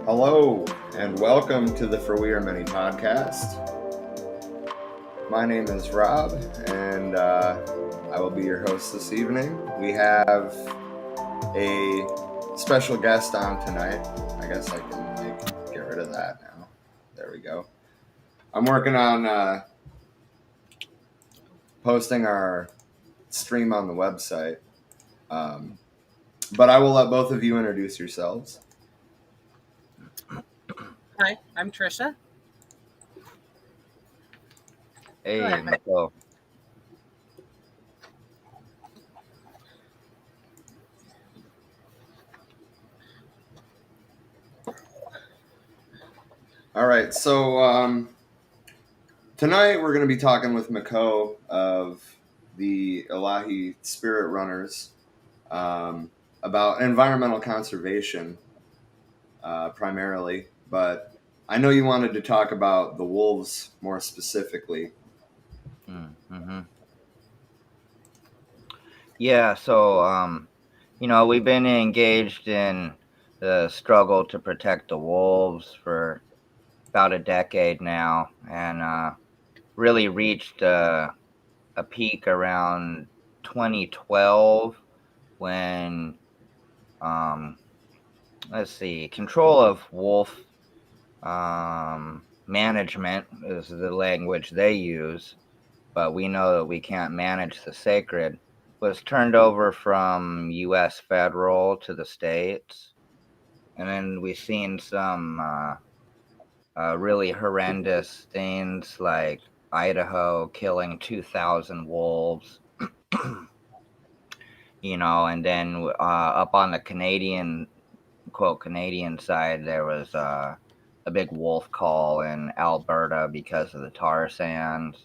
Hello, and welcome to the For We Are Many podcast. My name is Rob, and I will be your host this evening. We have a special guest on tonight. I guess I can get rid of that now. There we go. I'm working on posting our stream on the website, but I will let both of you introduce yourselves. Hi, I'm Trisha. Hey, Nicole. All right, so tonight we're going to be talking with Mako of the Illahee Spirit Runners about environmental conservation primarily, but I know you wanted to talk about the wolves more specifically. Mm-hmm. Yeah, so, we've been engaged in the struggle to protect the wolves for about a decade now, and really reached a peak around 2012 when, control of wolf management is the language they use, but we know that we can't manage the sacred, was turned over from U.S. federal to the states. And then we've seen some really horrendous things like Idaho killing 2,000 wolves, and then up on the Canadian side, there was a big wolf call in Alberta because of the tar sands.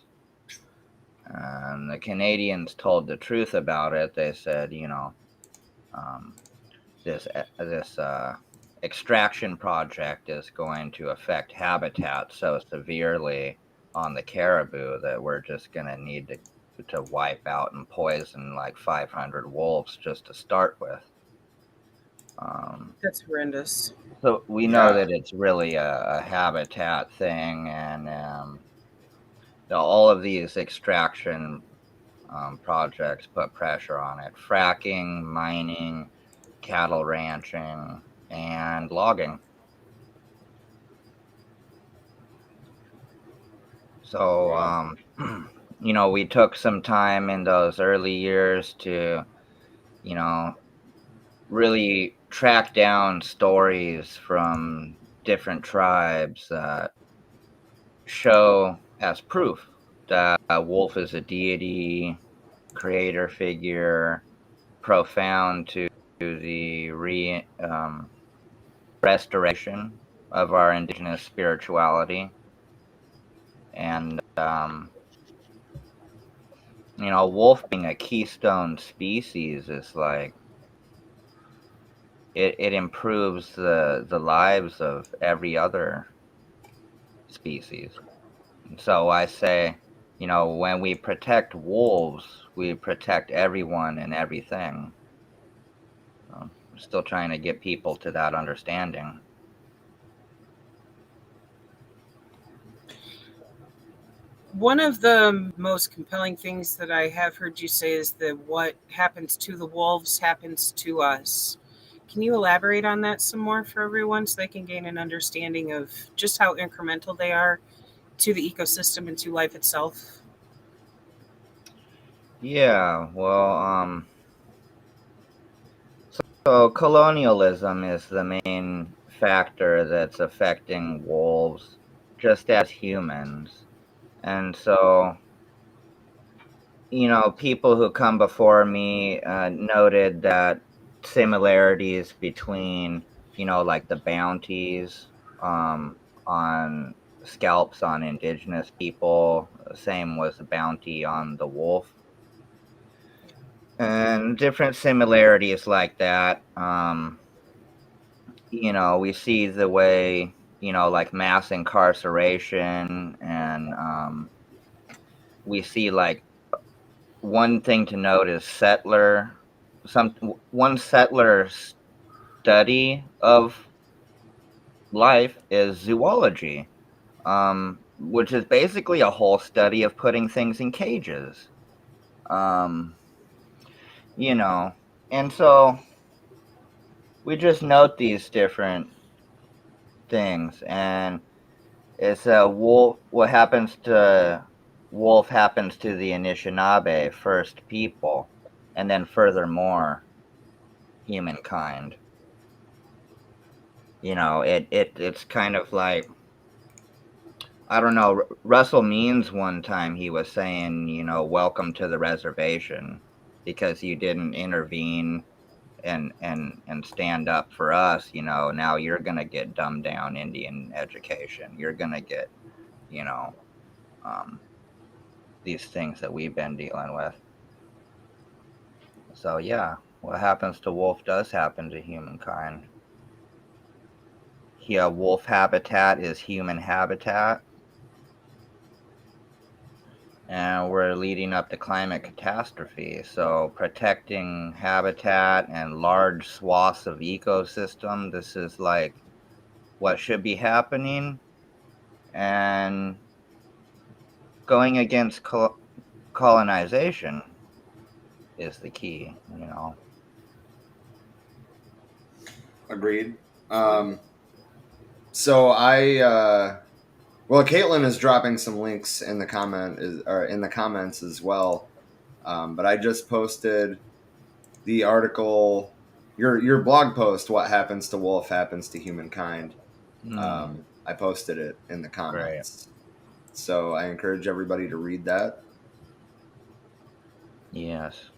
And the Canadians told the truth about it. They said, this extraction project is going to affect habitat so severely on the caribou that we're just going to need to wipe out and poison like 500 wolves just to start with. That's horrendous. So we know that it's really a habitat thing, and all of these extraction projects put pressure on it: fracking, mining, cattle ranching, and logging. So, Wow. we took some time in those early years to, you know, really track down stories from different tribes that show as proof that Wolf is a deity, creator figure, profound to the restoration of our indigenous spirituality. And, wolf being a keystone species is like, it improves the lives of every other species. And so I say, when we protect wolves, we protect everyone and everything. I'm still trying to get people to that understanding. One of the most compelling things that I have heard you say is that what happens to the wolves happens to us. Can you elaborate on that some more for everyone so they can gain an understanding of just how incremental they are to the ecosystem and to life itself? Yeah, well, so colonialism is the main factor that's affecting wolves, just as humans. And so, people who come before me noted that similarities between, like the bounties on scalps on indigenous people, same was the bounty on the wolf, and different similarities like that. We see the way, like mass incarceration, and we see like one thing to note is one settler study of life is zoology, which is basically a whole study of putting things in cages. Um, you know, and so we just note these different things, and it's a wolf. What happens to wolf happens to the Anishinaabe first people, and then furthermore humankind. It's kind of like, I don't know. Russell Means one time he was saying, welcome to the reservation, because you didn't intervene and stand up for us. Now you're gonna get dumbed down Indian education. You're gonna get, you know, um, these things that we've been dealing with. So yeah, what happens to wolf does happen to humankind. Yeah, wolf habitat is human habitat, and we're leading up to climate catastrophe. So protecting habitat and large swaths of ecosystem, this is like what should be happening, and going against colonization is the key. Agreed. So well, Caitlin is dropping some links in the comments as well. But I just posted the article, your blog post. What happens to wolf happens to humankind. I posted it in the Great. comments, so I encourage everybody to read that. Yes.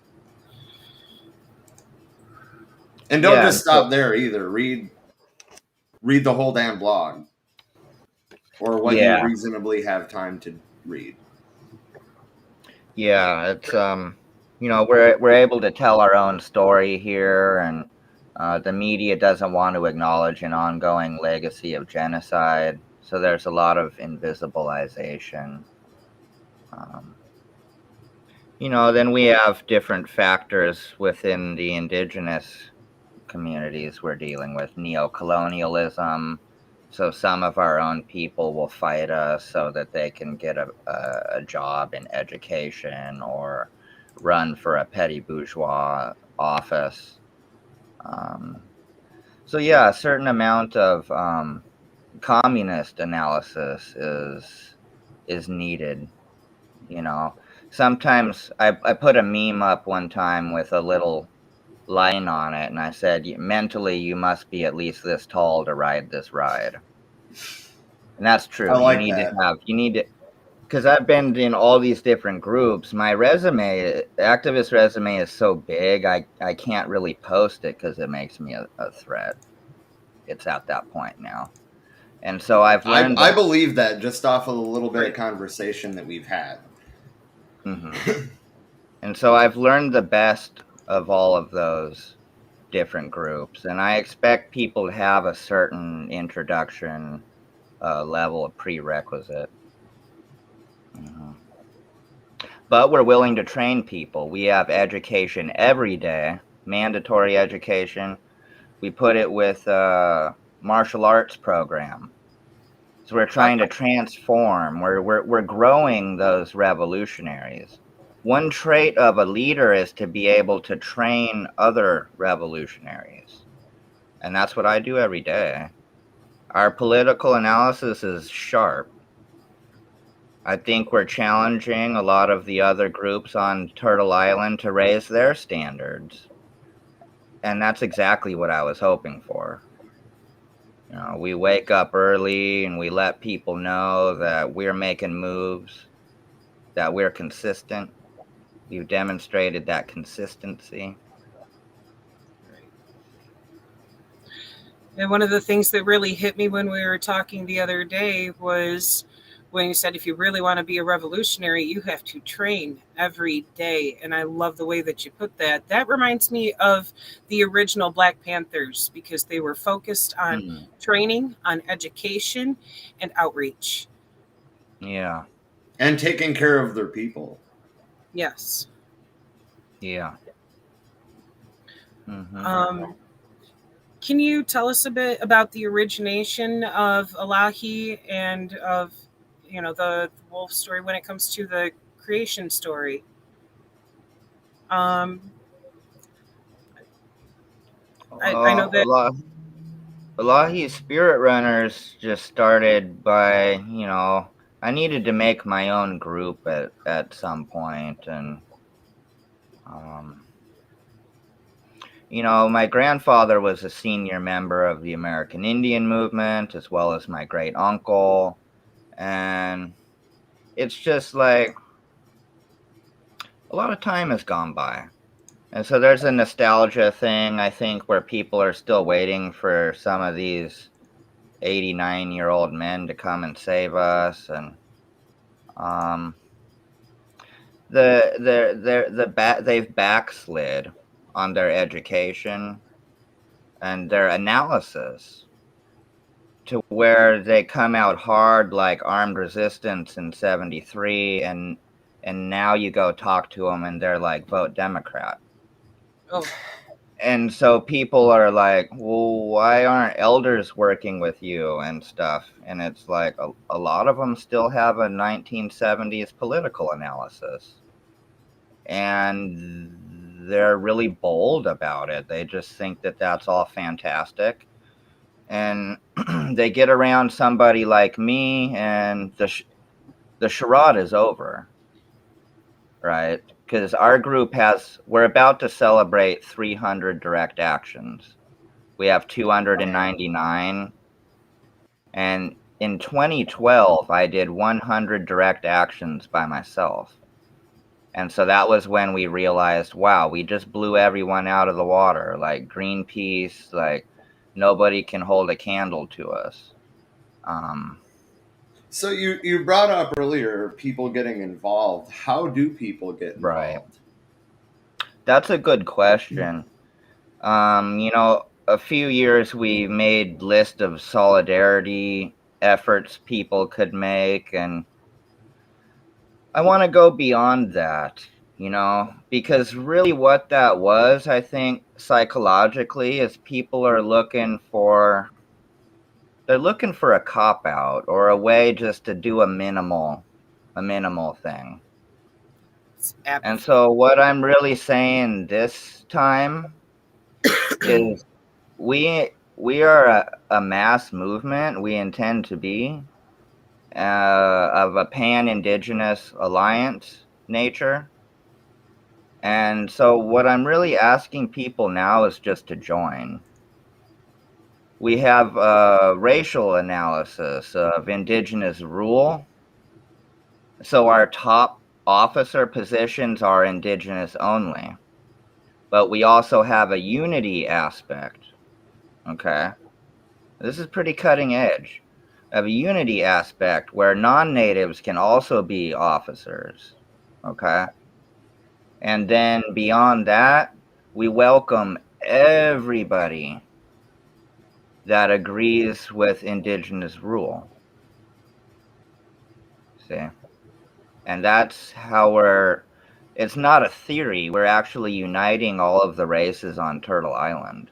And don't Yeah. just stop there either. Read the whole damn blog, or what you Yeah. reasonably have time to read. Yeah, it's we're able to tell our own story here, and the media doesn't want to acknowledge an ongoing legacy of genocide, so there's a lot of invisibilization. Then we have different factors within the indigenous communities we're dealing with: neocolonialism. So some of our own people will fight us so that they can get a job in education, or run for a petty bourgeois office. So yeah, a certain amount of communist analysis is needed. You know, sometimes I put a meme up one time with a little line on it, and I said, mentally, you must be at least this tall to ride this ride. And that's true. I like that. You need to, because I've been in all these different groups. My resume, activist resume, is so big, I can't really post it because it makes me a threat. It's at that point now. And so I've learned I that. believe that just off of the little bit of conversation that we've had. Mm-hmm. And so I've learned the best of all of those different groups. And I expect people to have a certain introduction level of prerequisite. Mm-hmm. But we're willing to train people. We have education every day, mandatory education. We put it with a martial arts program. So we're trying to transform. We're growing those revolutionaries. One trait of a leader is to be able to train other revolutionaries. And that's what I do every day. Our political analysis is sharp. I think we're challenging a lot of the other groups on Turtle Island to raise their standards. And that's exactly what I was hoping for. You know, we wake up early and we let people know that we're making moves, that we're consistent. We've demonstrated that consistency. And one of the things that really hit me when we were talking the other day was when you said, if you really want to be a revolutionary, you have to train every day. And I love the way that you put that. That reminds me of the original Black Panthers, because they were focused on training, on education, and outreach. Yeah. And taking care of their people. Yes. Yeah. Mm-hmm. Can you tell us a bit about the origination of Illahee and of, the wolf story when it comes to the creation story? I know that. Illahee Spirit Runners just started by, I needed to make my own group at some point, and my grandfather was a senior member of the American Indian movement, as well as my great uncle, and it's just like a lot of time has gone by. And so there's a nostalgia thing, I think, where people are still waiting for some of these 89-year-old men to come and save us, and they've backslid on their education and their analysis, to where they come out hard like armed resistance in 73, and now you go talk to them and they're like, vote Democrat. Oh. And so people are like, well, why aren't elders working with you and stuff? And it's like a lot of them still have a 1970s political analysis. And they're really bold about it. They just think that that's all fantastic. And they get around somebody like me, and the charade is over, right? Because our group we're about to celebrate 300 direct actions. We have 299. And in 2012, I did 100 direct actions by myself. And so that was when we realized, wow, we just blew everyone out of the water. Like Greenpeace, like nobody can hold a candle to us. So you brought up earlier people getting involved. How do people get involved? Right. That's a good question. A few years we made list of solidarity efforts people could make, and I want to go beyond that, because really what that was, I think, psychologically, is people are looking for a cop-out or a way just to do a minimal thing. It's And apathy. so what I'm really saying this time is we are a mass movement. We intend to be of a pan-indigenous alliance nature. And so what I'm really asking people now is just to join. We have a racial analysis of indigenous rule. So our top officer positions are indigenous only. But we also have a unity aspect. Okay. This is pretty cutting edge. Of a unity aspect where non-natives can also be officers. Okay. And then beyond that, we welcome everybody that agrees with indigenous rule. See? And that's how it's not a theory. We're actually uniting all of the races on Turtle Island.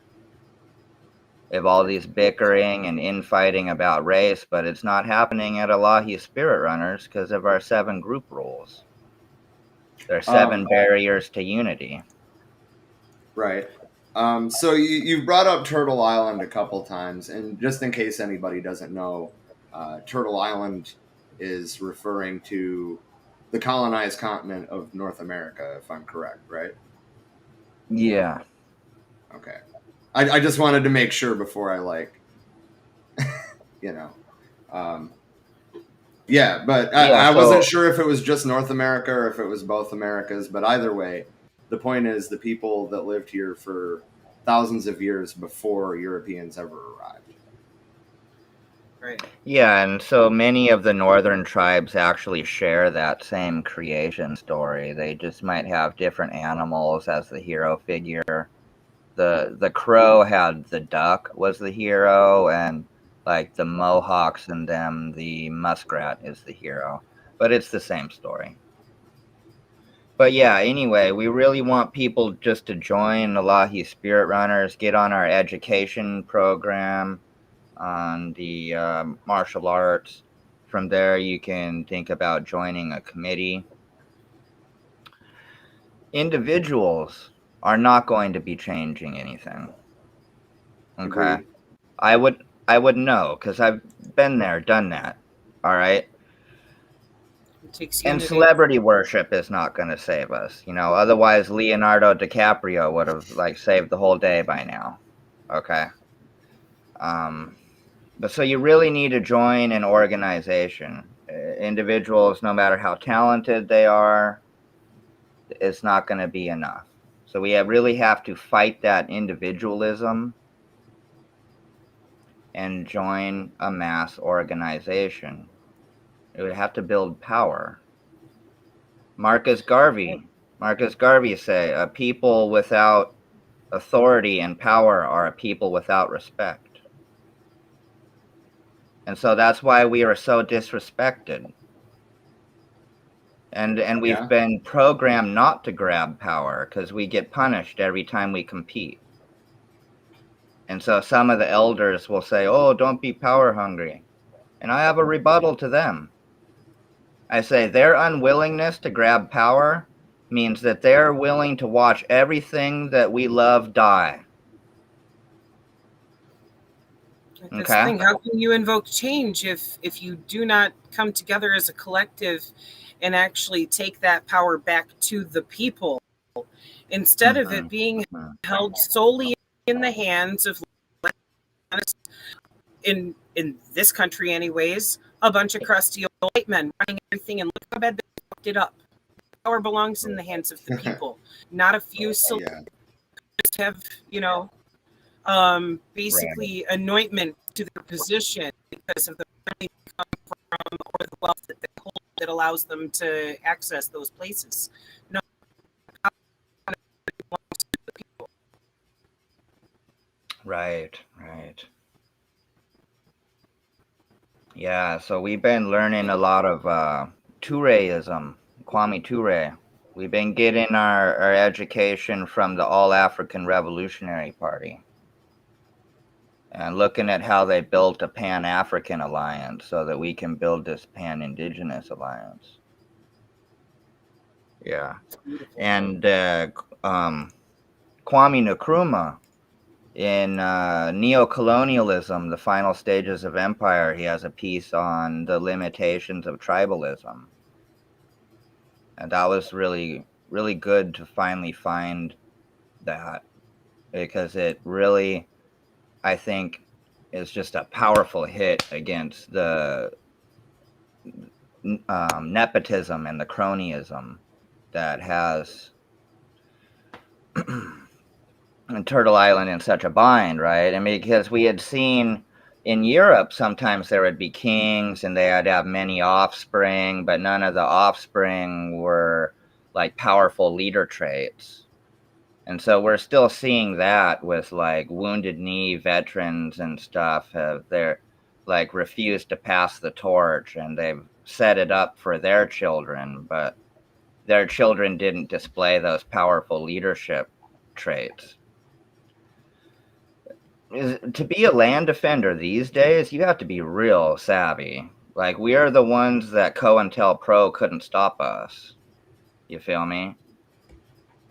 We have all these bickering and infighting about race, but it's not happening at Illahee Spirit Runners because of our 7 group rules. There are 7 barriers to unity. Right. So you've brought up Turtle Island a couple times, and just in case anybody doesn't know, Turtle Island is referring to the colonized continent of North America, if I'm correct, right? Yeah. Okay. I just wanted to make sure before I you know. Yeah, but I wasn't sure if it was just North America or if it was both Americas, but either way, the point is the people that lived here for thousands of years before Europeans ever arrived. Right. Yeah, and so many of the northern tribes actually share that same creation story. They just might have different animals as the hero figure. The crow had the duck was the hero, and like the Mohawks and them, the muskrat is the hero. But it's the same story. But yeah, anyway, we really want people just to join the Illahee Spirit Runners, get on our education program on the martial arts. From there, you can think about joining a committee. Individuals are not going to be changing anything. Okay. Agreed. I would know because I've been there, done that. All right. It takes And unity. celebrity worship is not going to save us. Otherwise Leonardo DiCaprio would have saved the whole day by now. Okay. But so you really need to join an organization. Individuals, no matter how talented they are, it's not going to be enough. So we really have to fight that individualism and join a mass organization. It would have to build power. Marcus Garvey say, a people without authority and power are a people without respect. And so that's why we are so disrespected. And we've been programmed not to grab power because we get punished every time we compete. And so some of the elders will say, oh, don't be power hungry. And I have a rebuttal to them. I say their unwillingness to grab power means that they're willing to watch everything that we love die. That's the thing. How can you invoke change if you do not come together as a collective and actually take that power back to the people instead of it being held solely in the hands of, in this country anyways, a bunch of crusty old white men running everything, and look how bad they fucked it up. Power belongs in the hands of the people, not a few celebrities have, basically anointment to their position because of the money they come from or the wealth that they hold that allows them to access those places. No, belongs to the people. Right. Yeah, so we've been learning a lot of Touréism, Kwame Ture. We've been getting our education from the All-African Revolutionary Party and looking at how they built a Pan-African alliance so that we can build this Pan-Indigenous alliance. Yeah. Beautiful. And Kwame Nkrumah in Neocolonialism, The Final Stages of Empire, he has a piece on the limitations of tribalism. And that was really, really good to finally find that, because it really, I think, is just a powerful hit against the nepotism and the cronyism that has Turtle Island in such a bind, right? I mean, because we had seen in Europe, sometimes there would be kings and they had have many offspring, but none of the offspring were like powerful leader traits. And so we're still seeing that with like Wounded Knee veterans and stuff have they're like refused to pass the torch, and they've set it up for their children, but their children didn't display those powerful leadership traits. To be a land defender these days, you have to be real savvy. Like, we are the ones that COINTELPRO couldn't stop us. You feel me?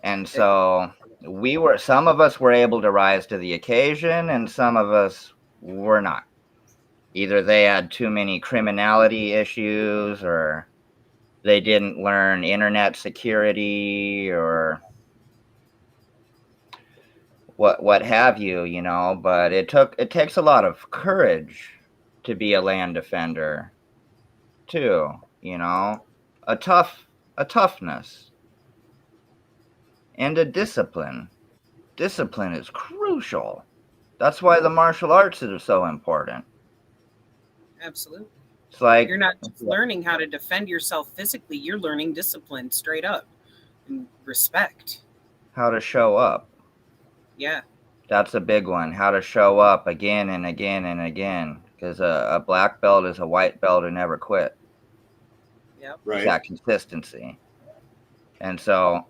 And so some of us were able to rise to the occasion, and some of us were not. Either they had too many criminality issues, or they didn't learn internet security, or what have you, you know. But it takes a lot of courage to be a land defender too, you know. A toughness and a discipline. Discipline is crucial. That's why the martial arts are so important. Absolutely. It's like You're not just learning how to defend yourself physically, you're learning discipline straight up and respect. how to show up. Yeah. That's a big one. How to show up again and again and again. Because a black belt is a white belt who never quit. Yep. Right. It's that consistency. And so,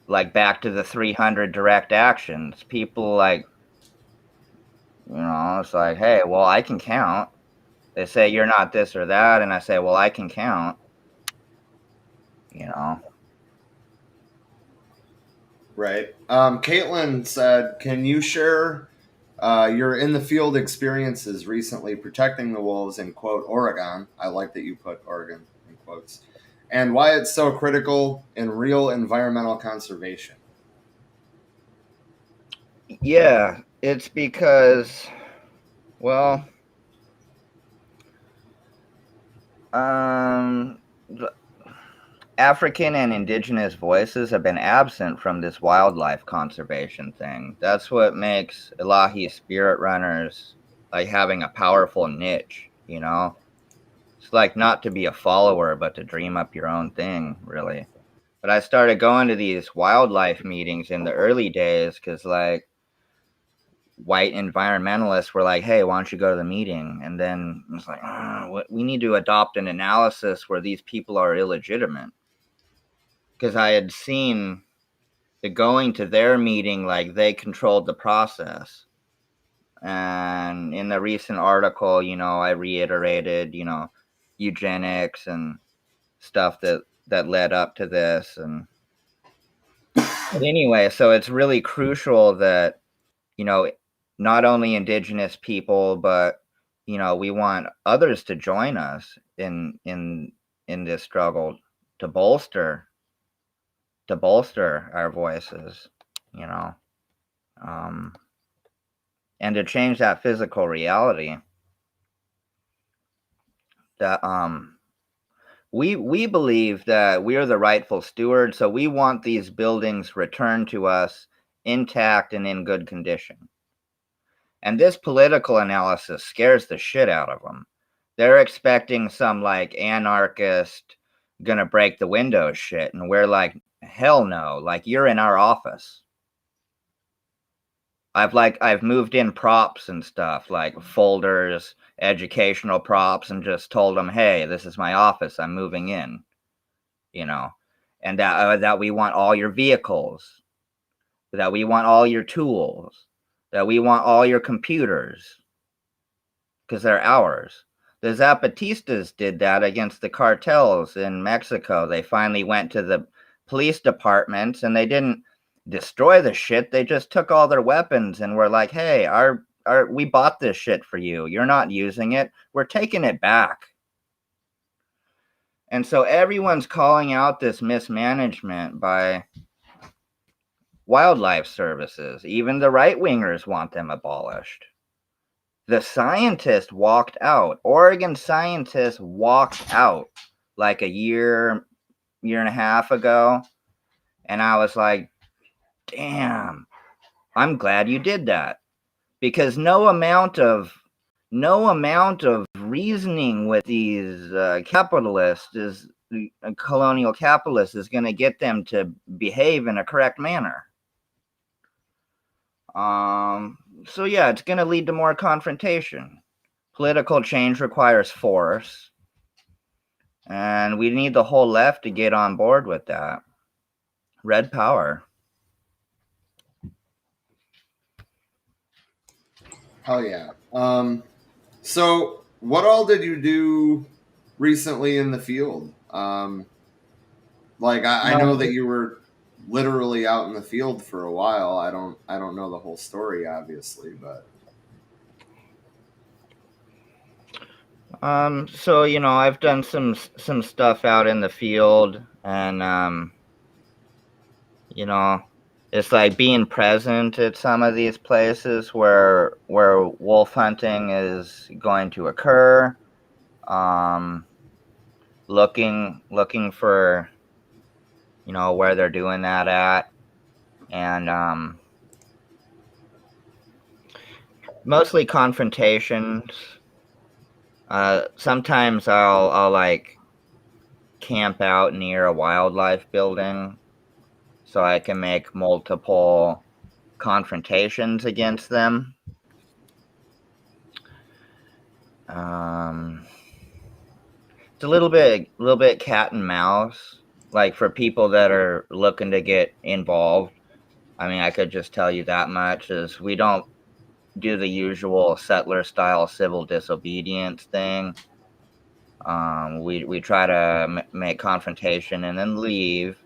like, back to the 300 direct actions, people like, you know, it's like, hey, well, I can count. They say you're not this or that, and I say, well, I can count. You know. Right. Caitlin said, can you share your in the field experiences recently protecting the wolves in, quote, Oregon? I like that you put Oregon in quotes. And why it's so critical in real environmental conservation. Yeah, it's because, well, African and indigenous voices have been absent from this wildlife conservation thing. That's what makes Illahee Spirit Runners like having a powerful niche, you know? It's like not to be a follower, but to dream up your own thing, really. But I started going to these wildlife meetings in the early days because, like, white environmentalists were like, hey, why don't you go to the meeting? And then it's like, we need to adopt an analysis where these people are illegitimate. Because I had seen the going to their meeting, like they controlled the process. And in the recent article, you know, I reiterated, you know, eugenics and stuff that led up to this. And but anyway, so it's really crucial that, you know, not only indigenous people, but, you know, we want others to join us in this struggle to bolster our voices, you know, and to change that physical reality that we believe that we are the rightful stewards, so we want these buildings returned to us intact and in good condition. And this political analysis scares the shit out of them. They're expecting some like anarchist gonna break the windows shit, and we're like, hell no, like you're in our office. I've moved in props and stuff, like folders, educational props, and just told them, hey, this is my office, I'm moving in, you know, and that we want all your vehicles, that we want all your tools, that we want all your computers, because they're ours. The Zapatistas did that against the cartels in Mexico. They finally went to the police departments, and they didn't destroy the shit. They just took all their weapons and were like, hey, we bought this shit for you. You're not using it. We're taking it back. And so everyone's calling out this mismanagement by wildlife services. Even the right-wingers want them abolished. The scientists walked out. Oregon scientists walked out like a year and a half ago. And I was like, damn, I'm glad you did that. Because no amount of reasoning with these capitalists colonial capitalists is going to get them to behave in a correct manner. So yeah, it's going to lead to more confrontation. Political change requires force, and we need the whole left to get on board with that. Red power. Hell yeah. So what all did you do recently in the field? Like I know that you were literally out in the field for a while. I don't know the whole story, obviously, but so I've done some stuff out in the field, and it's like being present at some of these places where wolf hunting is going to occur. Looking for where they're doing that at, and mostly confrontations. Sometimes I'll like camp out near a wildlife building so I can make multiple confrontations against them. It's a little bit cat and mouse. Like for people that are looking to get involved, I mean, I could just tell you that much is we don't do the usual settler style civil disobedience thing. We try to make confrontation and then leave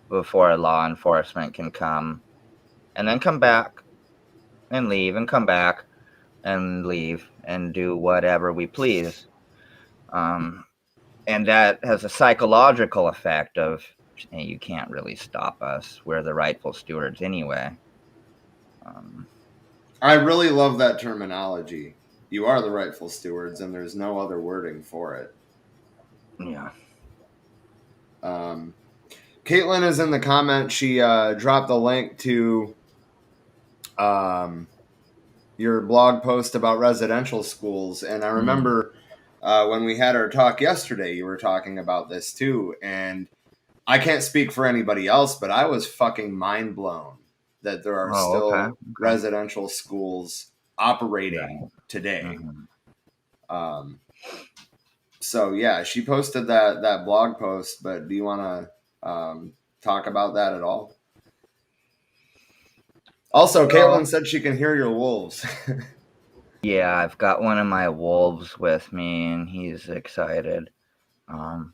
before law enforcement can come, and then come back and leave and come back and leave and do whatever we please. And that has a psychological effect of, hey, you can't really stop us. We're the rightful stewards anyway. I really love that terminology. You are the rightful stewards, and there's no other wording for it. Yeah. Caitlin is in the comments. She dropped a link to your blog post about residential schools, and I remember when we had our talk yesterday, you were talking about this too, and I can't speak for anybody else, but I was fucking mind blown that there are still residential schools operating today. Mm-hmm. So yeah, she posted that blog post, but do you want to talk about that at all? Also, Caitlin said she can hear your wolves. Yeah, I've got one of my wolves with me, and he's excited. Well,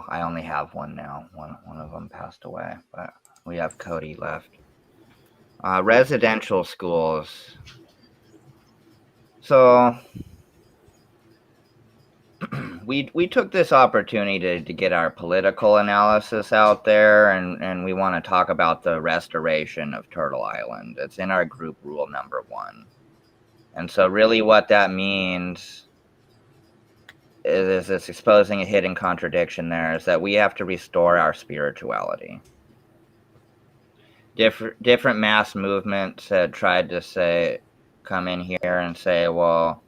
I only have one now. One of them passed away, but we have Cody left. Residential schools. So we took this opportunity to get our political analysis out there, and we want to talk about the restoration of Turtle Island. It's in our group rule number 1. And so really what that means is this exposing a hidden contradiction there, is that we have to restore our spirituality. Different mass movements had tried to come in here and say, well,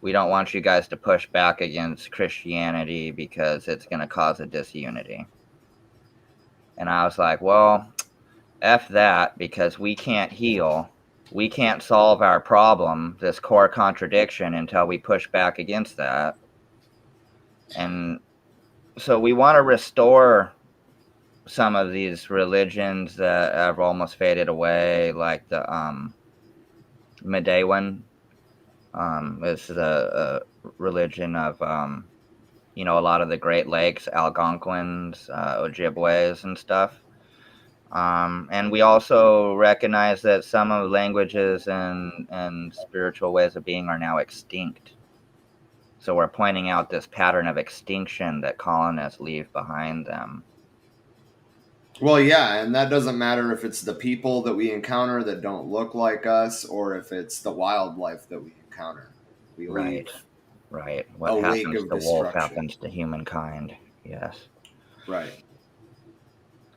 we don't want you guys to push back against Christianity because it's going to cause a disunity. And I was like, well, F that, because we can't heal. We can't solve our problem, this core contradiction, until we push back against that. And so we want to restore some of these religions that have almost faded away, like the Medewan. This is a religion of a lot of the Great Lakes, Algonquins, Ojibways, and stuff. And we also recognize that some of languages and spiritual ways of being are now extinct. So we're pointing out this pattern of extinction that colonists leave behind them. Well, yeah, and that doesn't matter if it's the people that we encounter that don't look like us, or if it's the wildlife that we encounter. We leave Right. a What wake happens of to wolf destruction. happens to humankind. Yes. Right.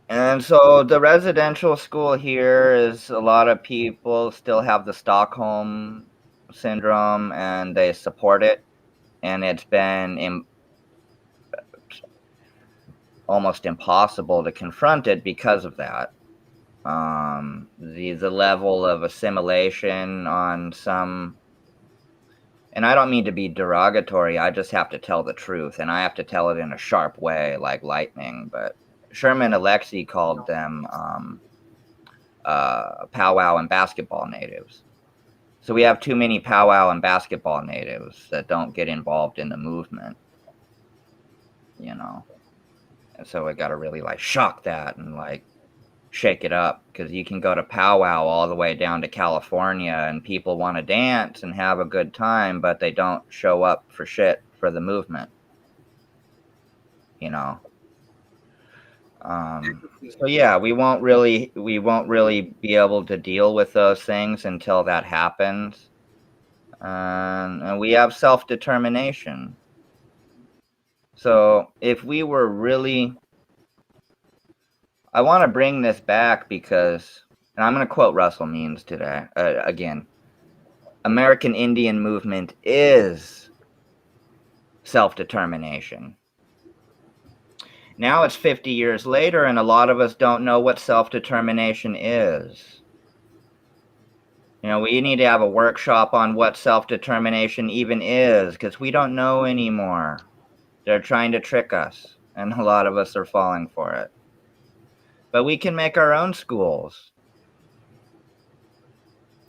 And so the residential school here is a lot of people still have the Stockholm syndrome and they support it. And it's been almost impossible to confront it because of that. The level of assimilation on some, and I don't mean to be derogatory, I just have to tell the truth, and I have to tell it in a sharp way like lightning. But Sherman Alexie called them powwow and basketball natives. So we have too many powwow and basketball natives that don't get involved in the movement, And so we got to really like shock that and like shake it up, because you can go to powwow all the way down to California and people want to dance and have a good time, but they don't show up for shit for the movement, So yeah, we won't really be able to deal with those things until that happens. And we have self-determination. So if we were really, I want to bring this back because, and I'm going to quote Russell Means today, again, American Indian movement is self-determination. Now it's 50 years later, and a lot of us don't know what self-determination is. We need to have a workshop on what self-determination even is, because we don't know anymore. They're trying to trick us, and a lot of us are falling for it. But we can make our own schools.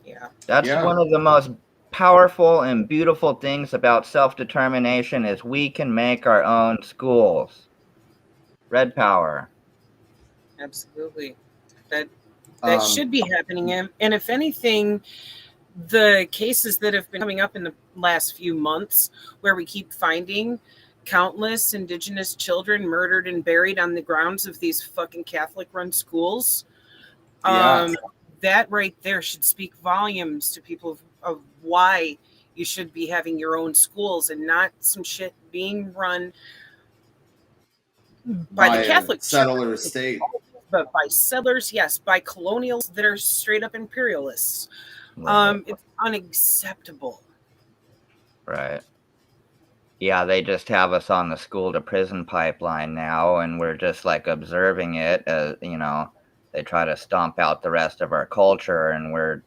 Yeah. That's one of the most powerful and beautiful things about self-determination is we can make our own schools. Red power. Absolutely. That should be happening. And if anything, the cases that have been coming up in the last few months where we keep finding countless Indigenous children murdered and buried on the grounds of these fucking Catholic-run schools, that right there should speak volumes to people of why you should be having your own schools and not some shit being run by the Catholic settler Church, state. but by settlers, yes, by colonials that are straight up imperialists. It's unacceptable. Right. Yeah, they just have us on the school to prison pipeline now, and we're just like observing it as, they try to stomp out the rest of our culture, and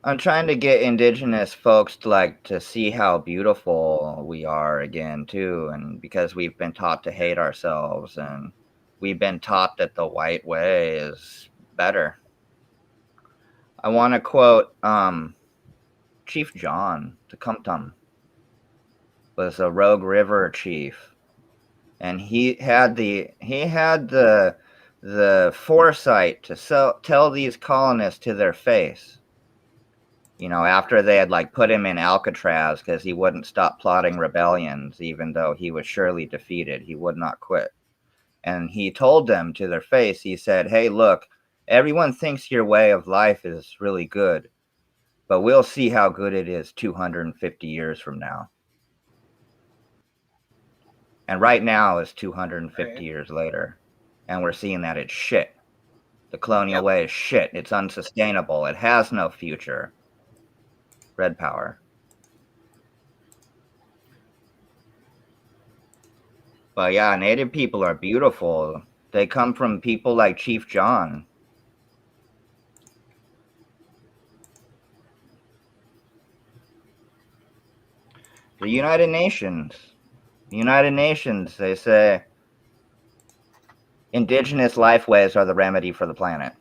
I'm trying to get Indigenous folks to see how beautiful we are again too, and because we've been taught to hate ourselves, and we've been taught that the white way is better. I want to quote Chief John Tecumseh was a Rogue River chief, and he had the foresight to tell these colonists to their face, after they had put him in Alcatraz because he wouldn't stop plotting rebellions, even though he was surely defeated. He would not quit. And he told them to their face, he said, hey, look, everyone thinks your way of life is really good, but we'll see how good it is 250 years from now. And right now is 250 years later, and we're seeing that it's shit. The colonial way is shit. It's unsustainable. It has no future. Red power. But yeah, Native people are beautiful. They come from people like Chief John. The United Nations, they say Indigenous lifeways are the remedy for the planet.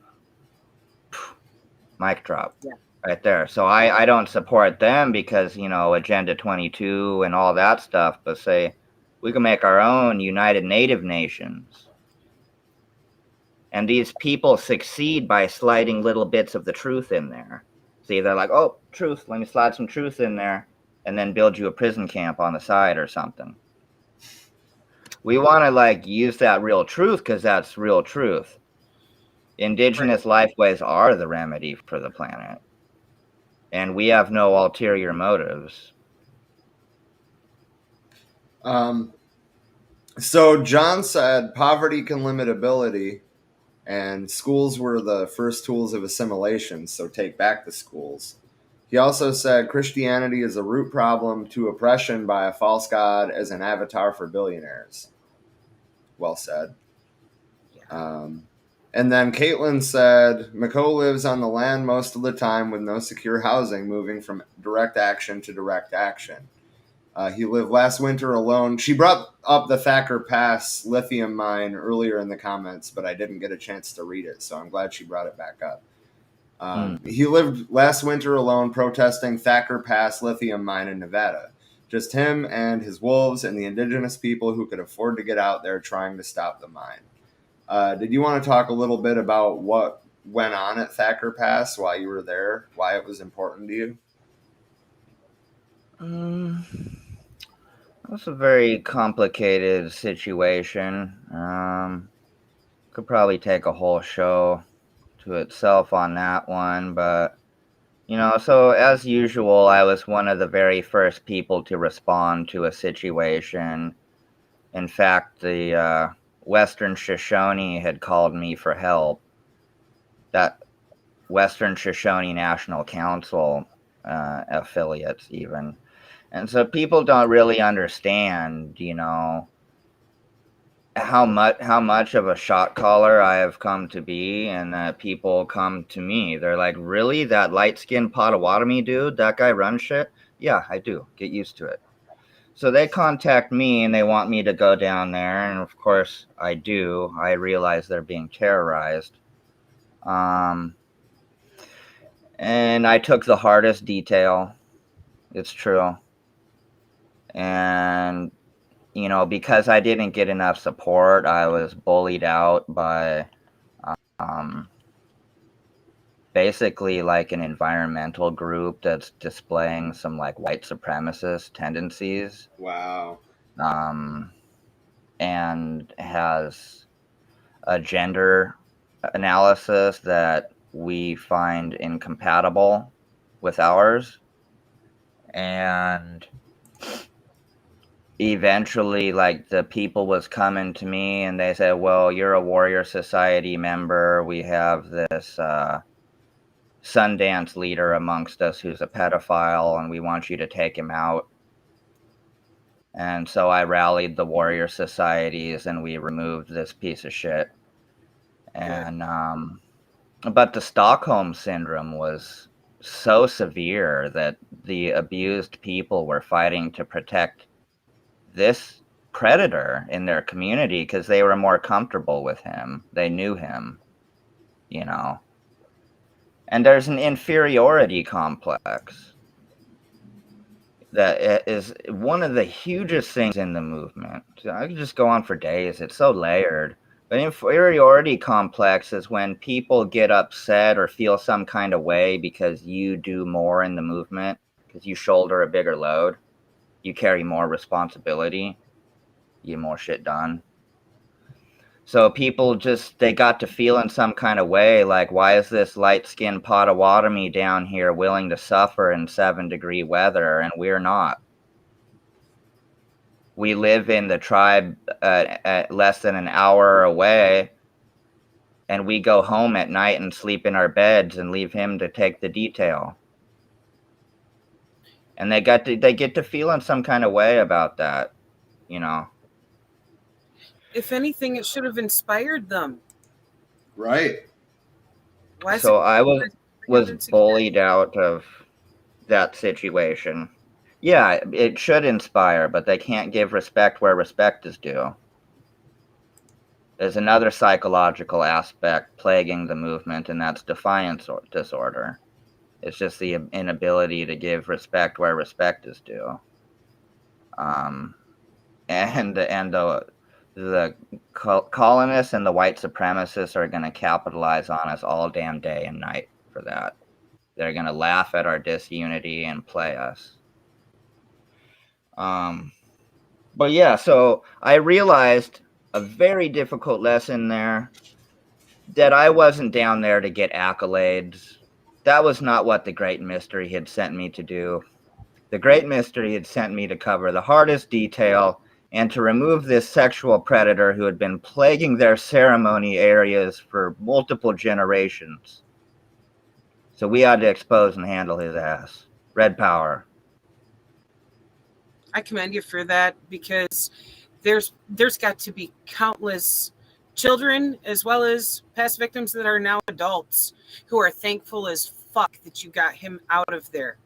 Mic drop. Yeah. right there. So I don't support them because, Agenda 22 and all that stuff, but say we can make our own United Native Nations. And these people succeed by sliding little bits of the truth in there. See, they're like, oh, truth, let me slide some truth in there, and then build you a prison camp on the side or something. We want to use that real truth because that's real truth. Indigenous lifeways are the remedy for the planet. And we have no ulterior motives. So John said poverty can limit ability, and schools were the first tools of assimilation, so take back the schools. He also said Christianity is a root problem to oppression by a false god as an avatar for billionaires. Well said. And then Caitlin said, McCo lives on the land most of the time with no secure housing, moving from direct action to direct action. He lived last winter alone. She brought up the Thacker Pass lithium mine earlier in the comments, but I didn't get a chance to read it, so I'm glad she brought it back up. He lived last winter alone protesting Thacker Pass lithium mine in Nevada. Just him and his wolves and the indigenous people who could afford to get out there trying to stop the mine. Did you want to talk a little bit about what went on at Thacker Pass while you were there, why it was important to you? That's a very complicated situation. Could probably take a whole show to itself on that one, but so as usual, I was one of the very first people to respond to a situation. In fact, the Western Shoshone had called me for help. That Western Shoshone National Council affiliates even. And so people don't really understand, how much of a shot caller I have come to be, and that people come to me. They're like, really? That light-skinned Potawatomi dude? That guy runs shit? Yeah, I do. Get used to it. So they contact me and they want me to go down there, and of course I do. I realize they're being terrorized. And I took the hardest detail. It's true. And, because I didn't get enough support, I was bullied out by basically an environmental group that's displaying some white supremacist tendencies. Wow. And has a gender analysis that we find incompatible with ours. And eventually the people was coming to me and they said, well, you're a Warrior Society member. We have this Sundance leader amongst us who's a pedophile, and we want you to take him out. And so I rallied the Warrior Societies and we removed this piece of shit. And but the Stockholm Syndrome was so severe that the abused people were fighting to protect this predator in their community because they were more comfortable with him. They knew him, And there's an inferiority complex that is one of the hugest things in the movement. I could just go on for days. It's so layered. But inferiority complex is when people get upset or feel some kind of way because you do more in the movement, because you shoulder a bigger load. You carry more responsibility. You get more shit done. So people they got to feel in some kind of way, why is this light-skinned Potawatomi down here willing to suffer in 7-degree weather, and we're not? We live in the tribe at less than an hour away, and we go home at night and sleep in our beds and leave him to take the detail. And they get to feel in some kind of way about that, If anything, it should have inspired them. Right. So I was bullied out of that situation. Yeah, it should inspire, but they can't give respect where respect is due. There's another psychological aspect plaguing the movement, and that's defiance disorder. It's just the inability to give respect where respect is due. And the colonists and the white supremacists are going to capitalize on us all damn day and night for that. They're going to laugh at our disunity and play us. But yeah, so I realized a very difficult lesson there, that I wasn't down there to get accolades. That was not what the Great Mystery had sent me to do. The Great Mystery had sent me to cover the hardest detail and to remove this sexual predator who had been plaguing their ceremony areas for multiple generations. So we had to expose and handle his ass. Red power. I commend you for that, because there's got to be countless children as well as past victims that are now adults who are thankful as fuck that you got him out of there.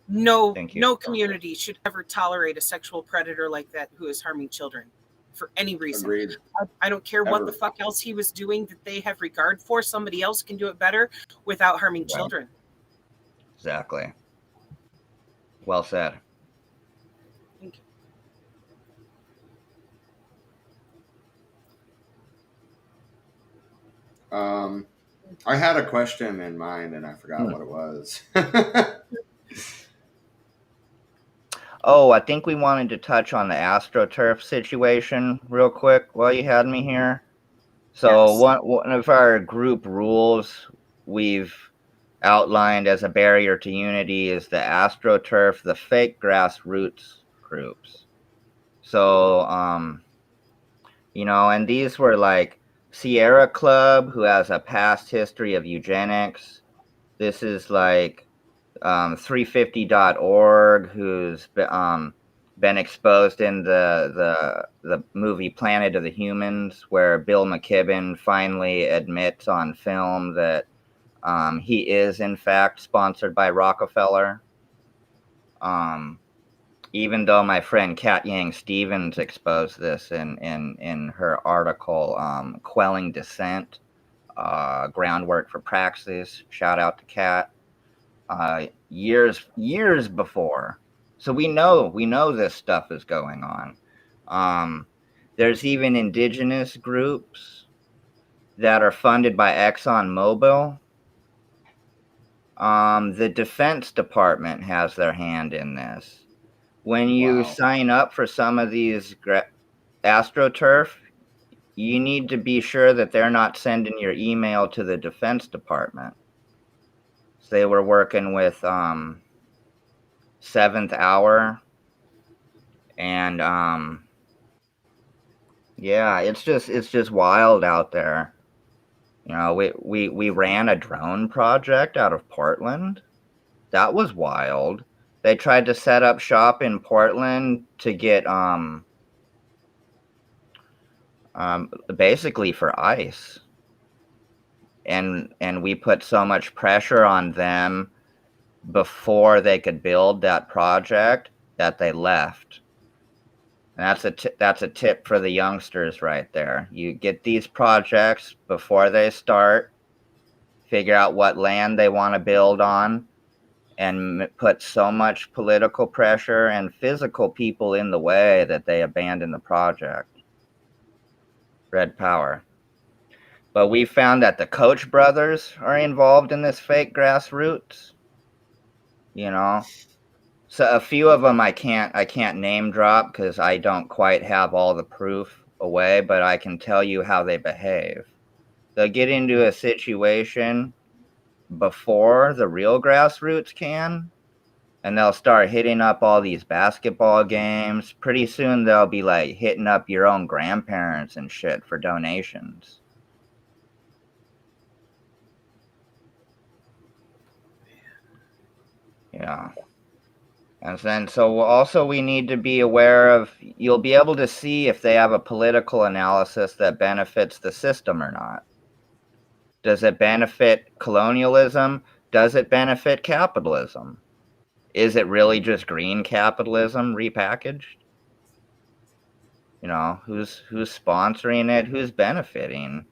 No community should ever tolerate a sexual predator like that who is harming children for any reason. Agreed. I don't care what the fuck else he was doing that they have regard for. Somebody else can do it better without harming children. Exactly. Well said. Thank you. I had a question in mind and I forgot what it was. Oh, I think we wanted to touch on the AstroTurf situation real quick while you had me here. So one of our group rules we've outlined as a barrier to unity is the AstroTurf, the fake grassroots groups. So, and these were like Sierra Club, who has a past history of eugenics. This is like 350.org, who's been exposed in the movie Planet of the Humans, where Bill McKibben finally admits on film that he is in fact sponsored by Rockefeller. Even though my friend Kat Yang Stevens exposed this in her article, Quelling Dissent, Groundwork for Praxis. Shout out to Kat. Years before. So we know this stuff is going on. There's even indigenous groups that are funded by ExxonMobil. The Defense Department has their hand in this. When you sign up for some of these AstroTurf, you need to be sure that they're not sending your email to the Defense Department. So they were working with Seventh Hour, and it's just wild out there. We ran a drone project out of Portland. That was wild. They tried to set up shop in Portland to get basically for ICE. And we put so much pressure on them before they could build that project that they left. And that's a tip for the youngsters right there. You get these projects before they start, figure out what land they want to build on, and put so much political pressure and physical people in the way that they abandon the project. Red power. But we found that the Koch brothers are involved in this fake grassroots. So a few of them I can't name drop because I don't quite have all the proof away, but I can tell you how they behave. They'll get into a situation before the real grassroots can, and they'll start hitting up all these basketball games. Pretty soon they'll be like hitting up your own grandparents and shit for donations. Yeah. And then, so also we need to be aware of, you'll be able to see if they have a political analysis that benefits the system or not. Does it benefit colonialism? Does it benefit capitalism? Is it really just green capitalism repackaged? Who's sponsoring it? Who's benefiting?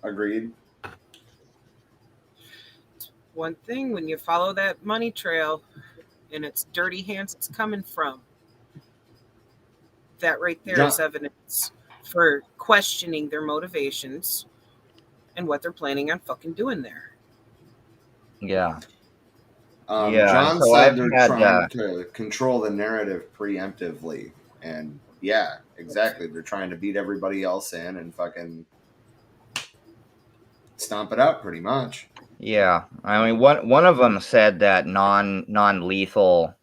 Agreed. One thing, when you follow that money trail and it's dirty hands it's coming from, that right there is John, evidence for questioning their motivations and what they're planning on fucking doing there. Yeah. Yeah. John So said I've they're had, trying to control the narrative preemptively. And yeah, exactly. They're trying to beat everybody else in and fucking stomp it out pretty much. yeah. I mean, one of them said that non-lethal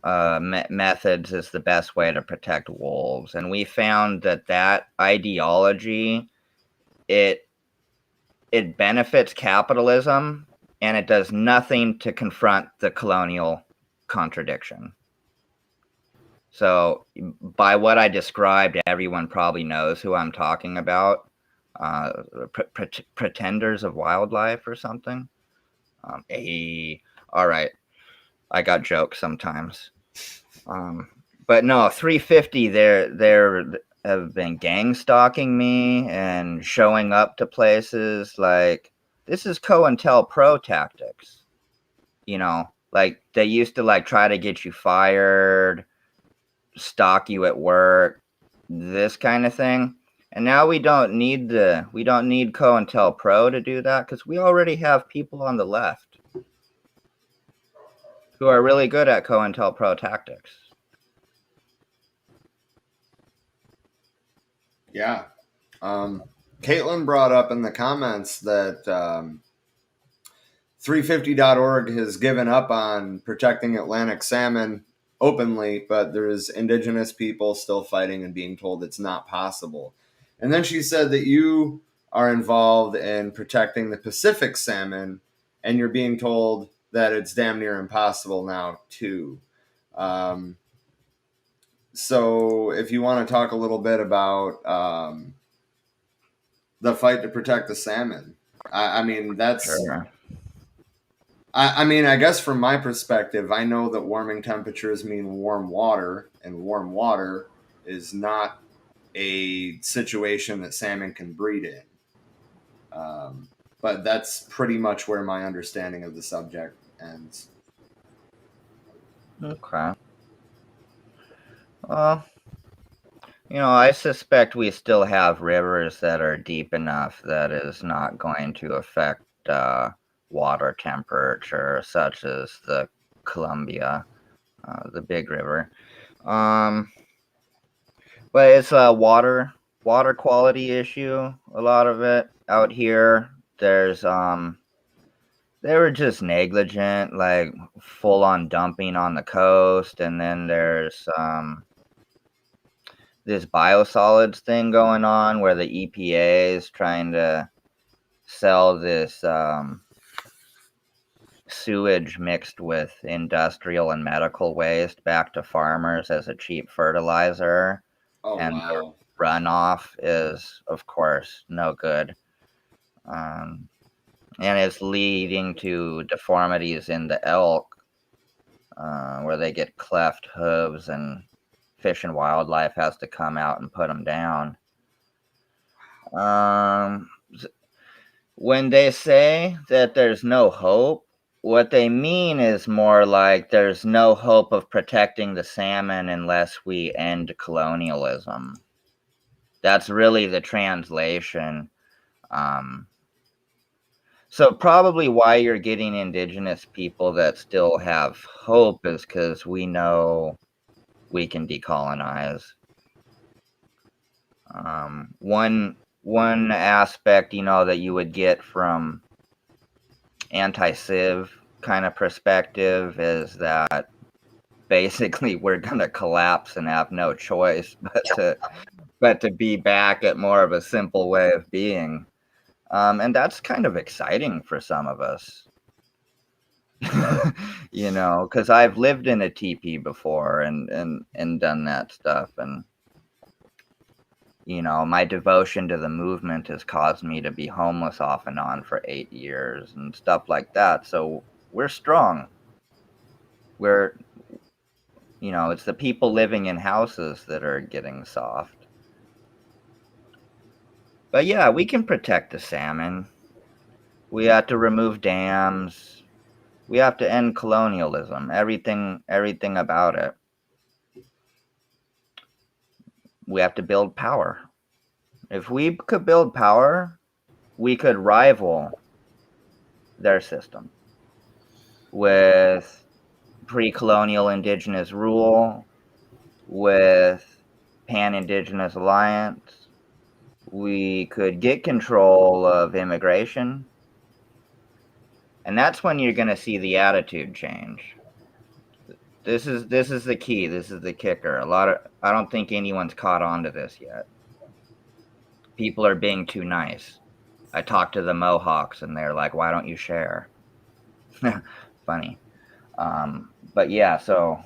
methods is the best way to protect wolves, and we found that ideology, it benefits capitalism, and it does nothing to confront the colonial contradiction. So by what I described, everyone probably knows who I'm talking about. Pretenders of wildlife or something. All right, I got jokes sometimes. But no, 350. They're have been gang stalking me and showing up to places. Like, this is COINTELPRO tactics. You know, like they used to like try to get you fired, stalk you at work, this kind of thing. And now we don't need COINTELPRO to do that, because we already have people on the left who are really good at COINTELPRO tactics. Yeah. Caitlin brought up in the comments that 350.org has given up on protecting Atlantic salmon openly, but there's indigenous people still fighting and being told it's not possible. And then she said that you are involved in protecting the Pacific salmon, and you're being told that it's damn near impossible now, too. So if you want to talk a little bit about the fight to protect the salmon, I mean, that's... Sure. I mean, I guess from my perspective, I know that warming temperatures mean warm water, and warm water is not a situation that salmon can breed in. But that's pretty much where my understanding of the subject ends. Okay. Well, I suspect we still have rivers that are deep enough that is not going to affect water temperature, such as the Columbia, the big river. But it's a water quality issue. A lot of it out here. There's they were just negligent, like full on dumping on the coast, and then there's this biosolids thing going on where the EPA is trying to sell this sewage mixed with industrial and medical waste back to farmers as a cheap fertilizer. Oh, And wow. the runoff is, of course, no good. And it's leading to deformities in the elk, where they get cleft hooves, and Fish and Wildlife has to come out and put them down. When they say that there's no hope, what they mean is more like there's no hope of protecting the salmon unless we end colonialism. That's really the translation. So probably why you're getting indigenous people that still have hope is because we know we can decolonize. One aspect, that you would get from anti-civ kind of perspective is that basically we're going to collapse and have no choice but to be back at more of a simple way of being. And that's kind of exciting for some of us. Because I've lived in a teepee before and done that stuff, and my devotion to the movement has caused me to be homeless off and on for 8 years and stuff like that. So we're strong. It's the people living in houses that are getting soft. But yeah, we can protect the salmon. We have to remove dams. We have to end colonialism. Everything about it. We have to build power. If we could build power, we could rival their system with pre-colonial indigenous rule, with pan-indigenous alliance. We could get control of immigration, and that's when you're going to see the attitude change. This is the key. This is the kicker. I don't think anyone's caught on to this yet. People are being too nice. I talked to the Mohawks, and they're like, "Why don't you share?" Funny. But yeah, so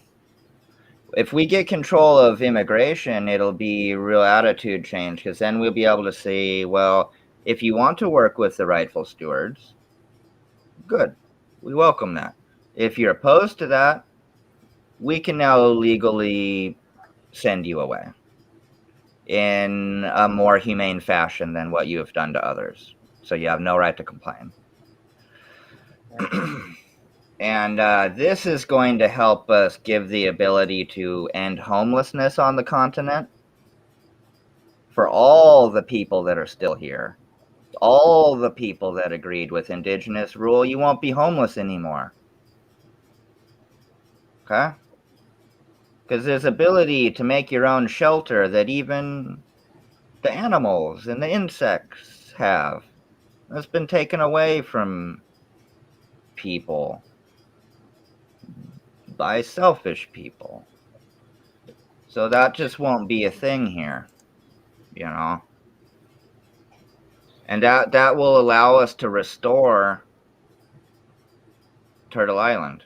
if we get control of immigration, it'll be real attitude change, because then we'll be able to say, well, if you want to work with the rightful stewards, good. We welcome that. If you're opposed to that, we can now legally send you away in a more humane fashion than what you have done to others. So you have no right to complain. And this is going to help us give the ability to end homelessness on the continent for all the people that are still here. All the people that agreed with indigenous rule, you won't be homeless anymore. Okay? Because there's ability to make your own shelter that even the animals and the insects have. That's been taken away from people by selfish people. So that just won't be a thing here, you know. And that will allow us to restore Turtle Island.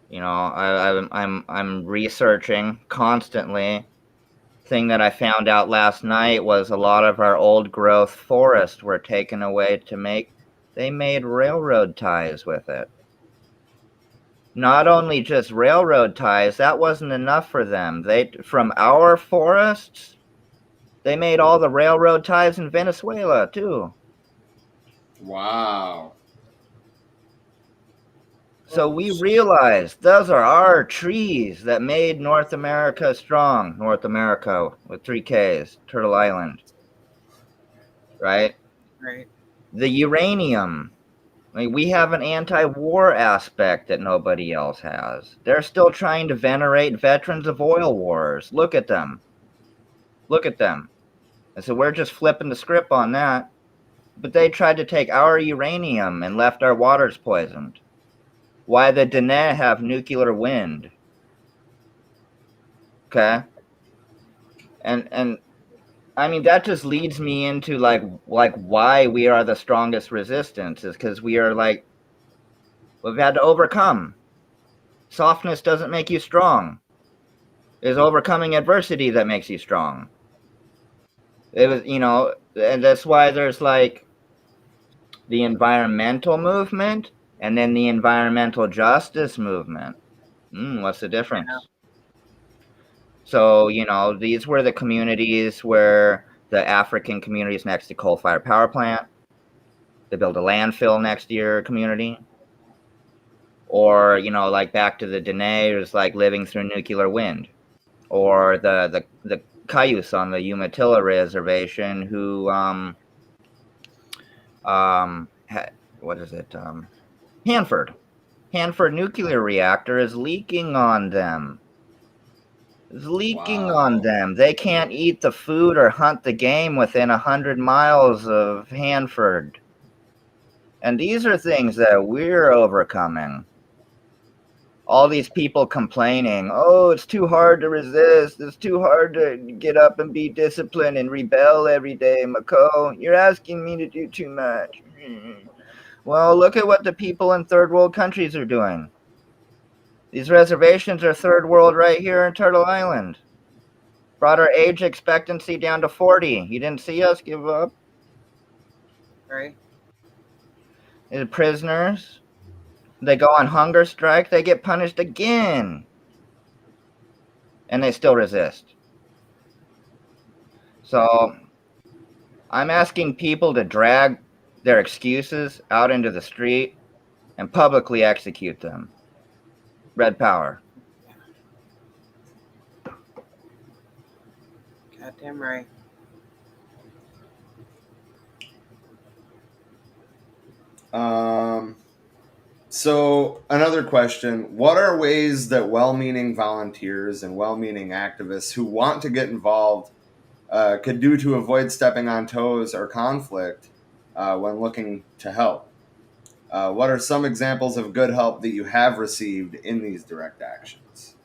You know, I'm researching constantly. Thing that I found out last night was a lot of our old growth forests were taken away they made railroad ties with it. Not only just railroad ties, that wasn't enough for them. From our forests, they made all the railroad ties in Venezuela too. Wow. So we realized those are our trees that made North America strong. North America with 3 Ks, Turtle Island. Right? Right. The uranium. I mean, we have an anti-war aspect that nobody else has. They're still trying to venerate veterans of oil wars. Look at them. Look at them. And so we're just flipping the script on that. But they tried to take our uranium and left our waters poisoned. Why the Dene have nuclear wind. Okay? And I mean, that just leads me into like why we are the strongest resistance is because we are like, we've had to overcome. Softness doesn't make you strong. It's overcoming adversity that makes you strong. It was, you know, and that's why there's like the environmental movement and then the environmental justice movement. What's the difference? Yeah. So, you know, these were the communities where the African communities next to coal-fired power plant. They built a landfill next to your community. Or, you know, like back to the Dene, it was like living through nuclear wind. Or the Cayuse on the Umatilla Reservation who, what is it? Hanford nuclear reactor is leaking on them. It's leaking on them. They can't eat the food or hunt the game within 100 miles of Hanford. And these are things that we're overcoming. All these people complaining, oh, it's too hard to resist. It's too hard to get up and be disciplined and rebel every day, Mako. You're asking me to do too much. Well, look at what the people in third world countries are doing. These reservations are third world right here in Turtle Island. Brought our age expectancy down to 40. You didn't see us give up. Right. The prisoners, they go on hunger strike, they get punished again. And they still resist. So I'm asking people to drag their excuses out into the street and publicly execute them. Red power. Goddamn right. So another question, what are ways that well-meaning volunteers and well-meaning activists who want to get involved could do to avoid stepping on toes or conflict when looking to help? What are some examples of good help that you have received in these direct actions?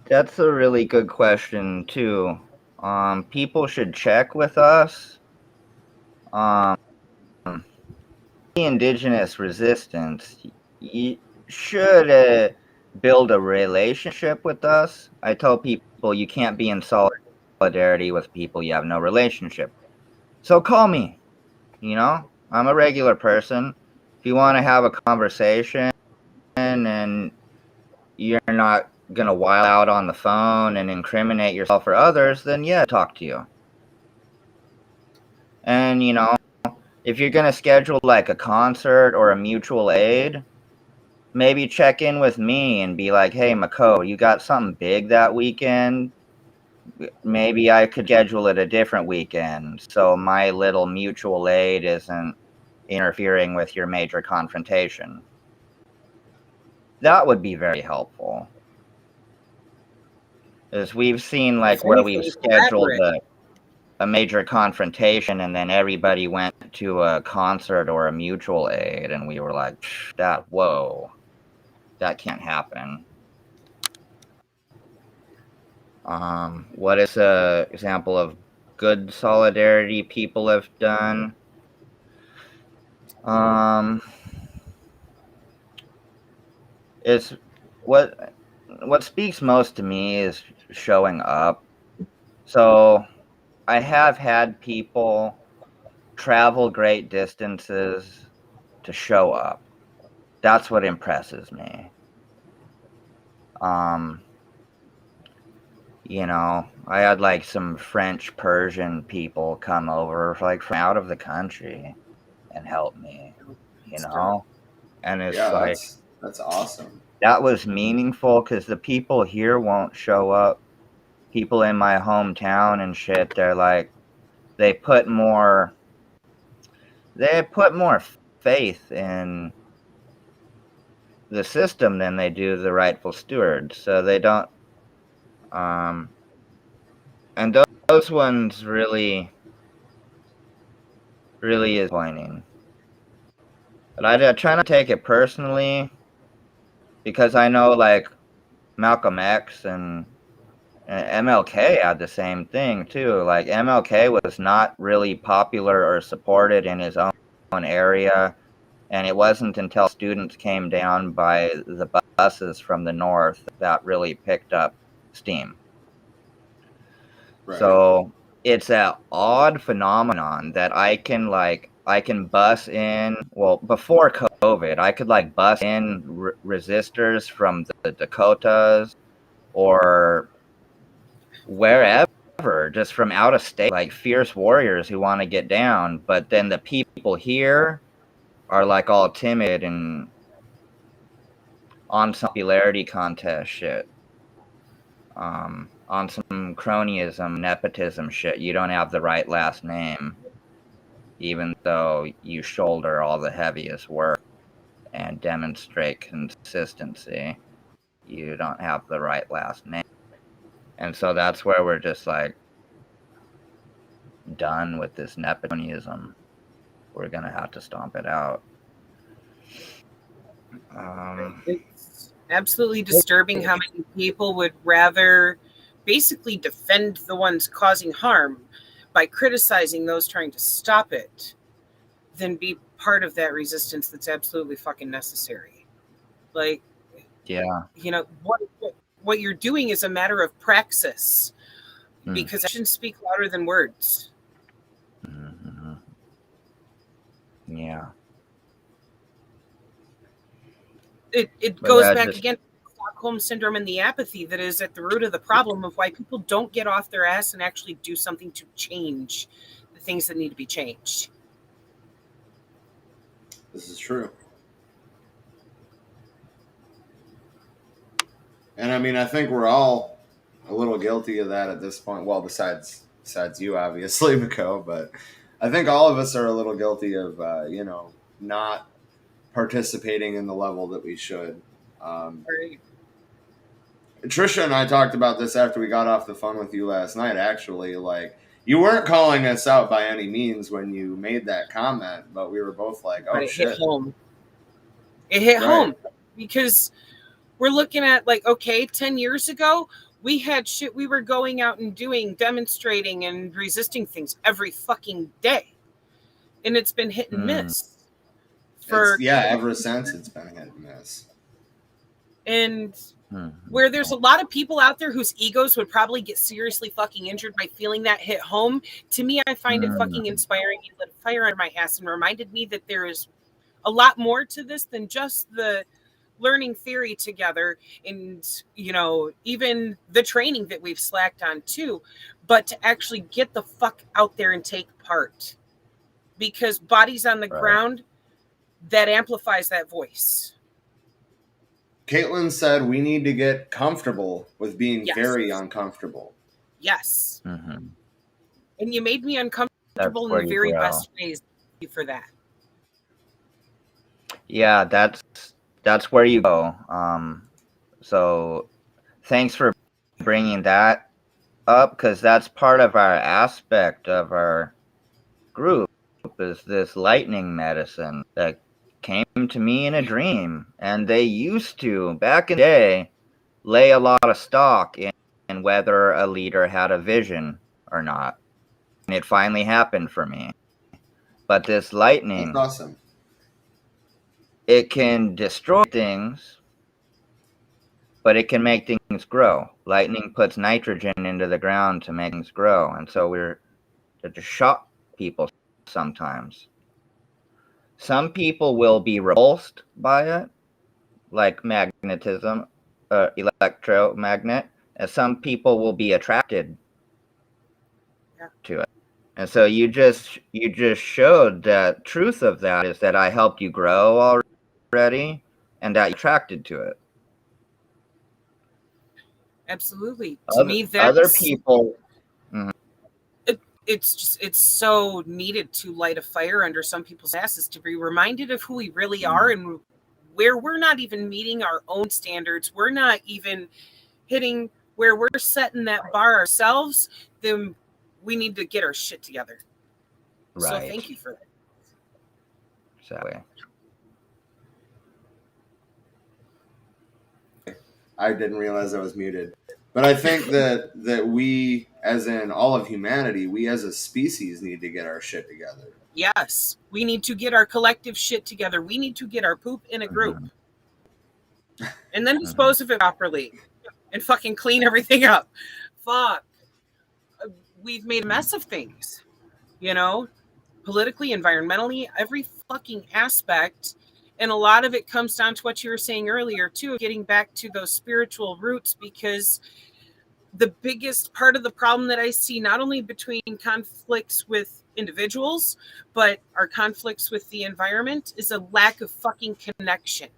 That's a really good question too. People should check with us. Um, the indigenous resistance, you should build a relationship with us. I tell people you can't be in solidarity with people you have no relationship. So call me. I'm a regular person. If you want to have a conversation and you're not going to wild out on the phone and incriminate yourself or others, then yeah, talk to you. And, if you're going to schedule like a concert or a mutual aid, maybe check in with me and be like, hey, Mako, you got something big that weekend? Maybe I could schedule it a different weekend so my little mutual aid isn't interfering with your major confrontation. That would be very helpful. As we've seen, like, where we've scheduled a major confrontation and then everybody went to a concert or a mutual aid and we were like, whoa, that can't happen. What is an example of good solidarity people have done? It's what speaks most to me is showing up. So I have had people travel great distances to show up. That's what impresses me. I had like some French Persian people come over like from out of the country and help me, and it's like that's awesome. That was meaningful because the people here won't show up. People in my hometown and shit, they're like, they put more faith in the system than they do the rightful stewards. So they don't, and those ones really is pointing. But I try not to take it personally because I know like Malcolm X and MLK had the same thing too. Like MLK was not really popular or supported in his own area, and it wasn't until students came down by the buses from the north that really picked up steam. Right. So it's an odd phenomenon that I can bus in. Well, before COVID, I could like bus in resistors from the Dakotas or wherever, just from out of state, like fierce warriors who want to get down. But then the people here are like all timid and on some popularity contest shit. On some cronyism, nepotism shit. You don't have the right last name, even though you shoulder all the heaviest work and demonstrate consistency. You don't have the right last name. And so that's where we're just like done with this nepotism. We're going to have to stomp it out. It's absolutely disturbing how many people would rather basically defend the ones causing harm by criticizing those trying to stop it than be part of that resistance that's absolutely fucking necessary. Like, yeah, what you're doing is a matter of praxis because actions speak louder than words. Mm-hmm. Yeah. It goes back again to Stockholm Syndrome and the apathy that is at the root of the problem of why people don't get off their ass and actually do something to change the things that need to be changed. This is true. And I mean, I think we're all a little guilty of that at this point. Well, besides you, obviously, Mako, but I think all of us are a little guilty of, not participating in the level that we should. Right. Trisha and I talked about this after we got off the phone with you last night, actually. Like, you weren't calling us out by any means when you made that comment, but we were both like, oh, it shit. Hit home. It hit home because we're looking at, like, okay, 10 years ago, we had shit we were going out and doing, demonstrating and resisting things every fucking day. And it's been hit and miss. Ever since it's been hit and miss. And where there's a lot of people out there whose egos would probably get seriously fucking injured by feeling that hit home, to me, I find it fucking inspiring. It lit a fire under my ass and reminded me that there is a lot more to this than just the learning theory together and, even the training that we've slacked on too, but to actually get the fuck out there and take part. Because bodies on the ground, that amplifies that voice. Caitlin said we need to get comfortable with being very uncomfortable. Yes. Mm-hmm. And you made me uncomfortable in the very best ways. Thank you for that. Yeah, that's where you go. So thanks for bringing that up, because that's part of our aspect of our group is this lightning medicine that came to me in a dream. And they used to, back in the day, lay a lot of stock in whether a leader had a vision or not. And it finally happened for me. But this lightning, that's awesome. It can destroy things, but it can make things grow. Lightning puts nitrogen into the ground to make things grow. And so we're to shock people sometimes. Some people will be repulsed by it, like magnetism, electromagnet, and some people will be attracted to it. And so you just showed that truth of that is that I helped you grow already, and that you're attracted to it. Absolutely. To me, that's other people. It's so needed to light a fire under some people's asses to be reminded of who we really are and where we're not even meeting our own standards. We're not even hitting where we're setting that bar ourselves. Then we need to get our shit together. Right. So thank you for that. Exactly. I didn't realize I was muted. But I think that we, as in all of humanity, we as a species need to get our shit together. Yes. We need to get our collective shit together. We need to get our poop in a group. And then dispose of it properly. And fucking clean everything up. Fuck. We've made a mess of things. Politically, environmentally, every fucking aspect. And a lot of it comes down to what you were saying earlier, too, getting back to those spiritual roots, because the biggest part of the problem that I see, not only between conflicts with individuals, but our conflicts with the environment, is a lack of fucking connection.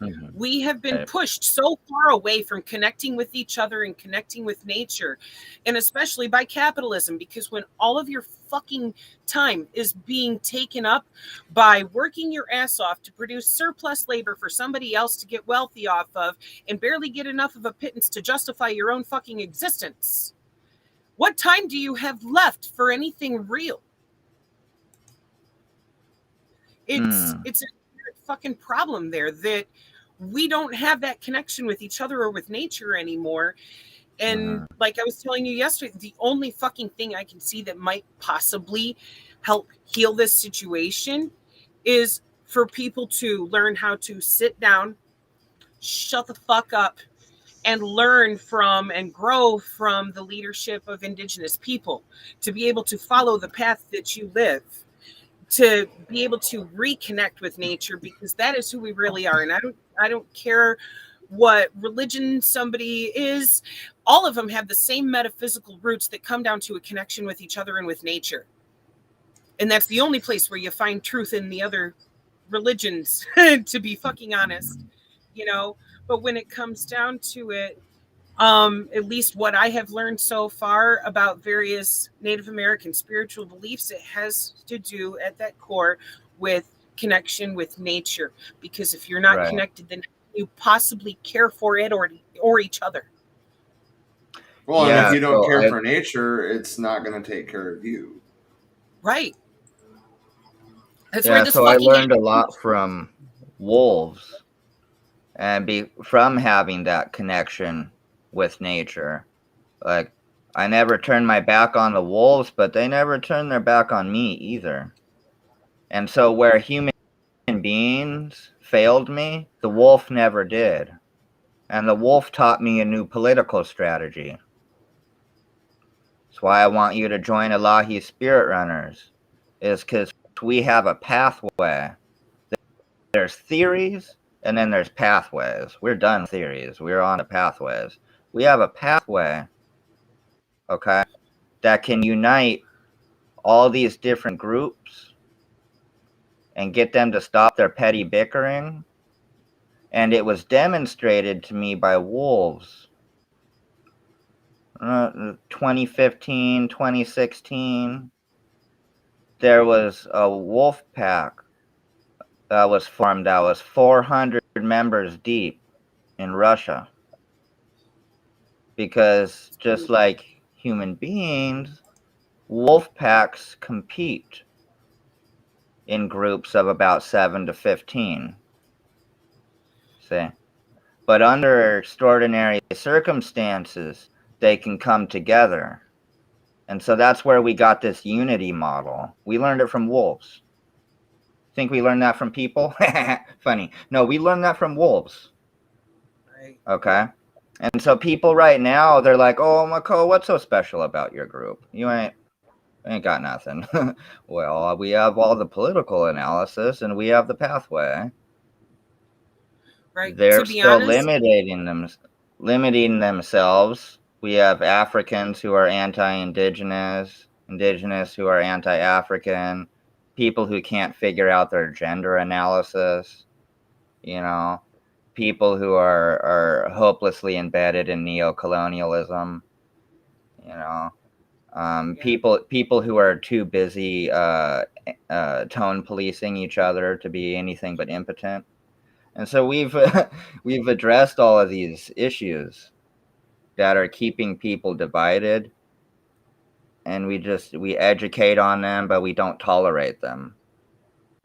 Mm-hmm. We have been pushed so far away from connecting with each other and connecting with nature, and especially by capitalism, because when all of your fucking time is being taken up by working your ass off to produce surplus labor for somebody else to get wealthy off of and barely get enough of a pittance to justify your own fucking existence, what time do you have left for anything real? It's a fucking problem there that we don't have that connection with each other or with nature anymore. And like I was telling you yesterday, the only fucking thing I can see that might possibly help heal this situation is for people to learn how to sit down, shut the fuck up, and learn from and grow from the leadership of Indigenous people, to be able to follow the path that you live, to be able to reconnect with nature, because that is who we really are. And I don't care what religion somebody is. All of them have the same metaphysical roots that come down to a connection with each other and with nature. And that's the only place where you find truth in the other religions, to be fucking honest, you know. But when it comes down to it, at least what I have learned so far about various Native American spiritual beliefs, it has to do at that core with connection with nature. Because if you're not Right. connected, then you possibly care for it or each other. Well, Yeah, and if you don't so care for nature, it's not going to take care of you. Right. That's yeah, where this so I fucking learned a lot from wolves and from having that connection with nature. Like, I never turned my back on the wolves, but they never turned their back on me either. And so where human beings failed me, the wolf never did. And the wolf taught me a new political strategy. That's why I want you to join Illahee Spirit Runners, is because we have a pathway. There's theories, and then there's pathways. We're done theories. We're on to pathways. We have a pathway, okay, that can unite all these different groups and get them to stop their petty bickering. And it was demonstrated to me by wolves. 2015, 2016, there was a wolf pack that was formed that was 400 members deep in Russia. Because just like human beings, wolf packs compete in groups of about 7 to 15. See? But under extraordinary circumstances, they can come together. And so that's where we got this unity model. We learned it from wolves. Think we learned that from people? Funny. No, we learned that from wolves. Right. Okay? And so people right now, they're like, oh, Mako, what's so special about your group? You ain't got nothing. Well, we have all the political analysis and we have the pathway. Right. They're To be still honest, limiting themselves. We have Africans who are anti-indigenous, indigenous who are anti-African, people who can't figure out their gender analysis, you know, people who are hopelessly embedded in neocolonialism, you know, people who are too busy tone policing each other to be anything but impotent. And so we've addressed all of these issues that are keeping people divided, and we educate on them, but we don't tolerate them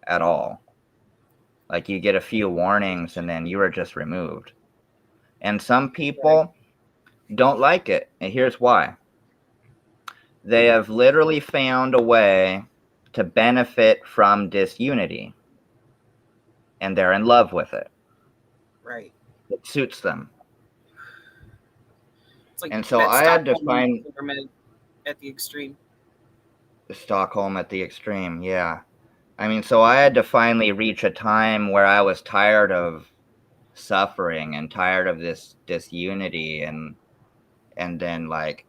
at all. Like, you get a few warnings and then you are just removed. And some people don't like it, and here's why. They have literally found a way to benefit from disunity, and they're in love with it. right. It suits them. It's like And so that I had to Stockholm find syndrome at the extreme. Stockholm at the extreme, yeah. I mean, so I had to finally reach a time where I was tired of suffering and tired of this disunity, and then like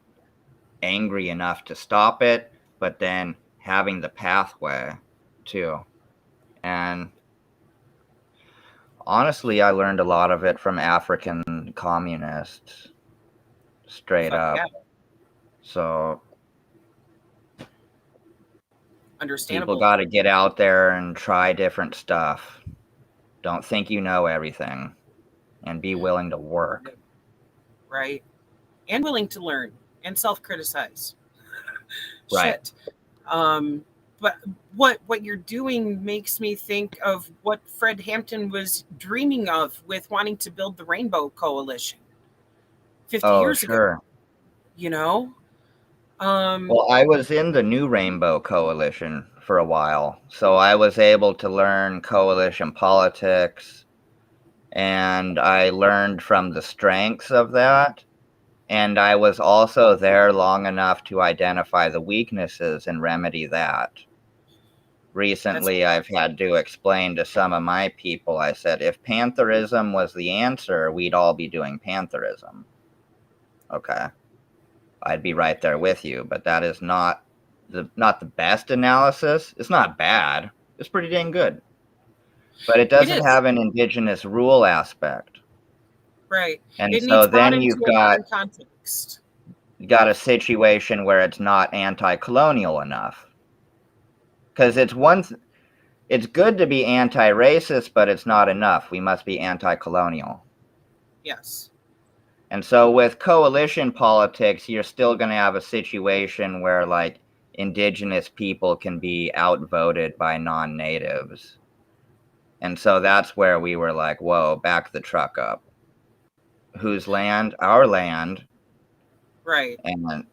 angry enough to stop it, but then having the pathway too. And honestly, I learned a lot of it from African communists, straight Fuck up. yeah. So Understandable. people got to get out there and try different stuff. Don't think you know everything, and be willing to work. Right. And willing to learn and self-criticize. Right. Shit. But what you're doing makes me think of what Fred Hampton was dreaming of with wanting to build the Rainbow Coalition 50 years ago. You know? Well, I was in the New Rainbow Coalition for a while, so I was able to learn coalition politics, and I learned from the strengths of that, and I was also there long enough to identify the weaknesses and remedy that. recently I've had to explain to some of my people, I said, if pantherism was the answer, we'd all be doing pantherism. Okay. I'd be right there with you, but that is not the best analysis. It's not bad. It's pretty dang good. But it doesn't have an indigenous rule aspect. Right. And it so needs then you've got context. You got a situation where it's not anti-colonial enough. Because it's good to be anti-racist, but it's not enough. We must be anti-colonial. Yes. And so with coalition politics, you're still going to have a situation where, like, indigenous people can be outvoted by non-natives. And so that's where we were like, whoa, back the truck up. Whose land? Our land. Right. And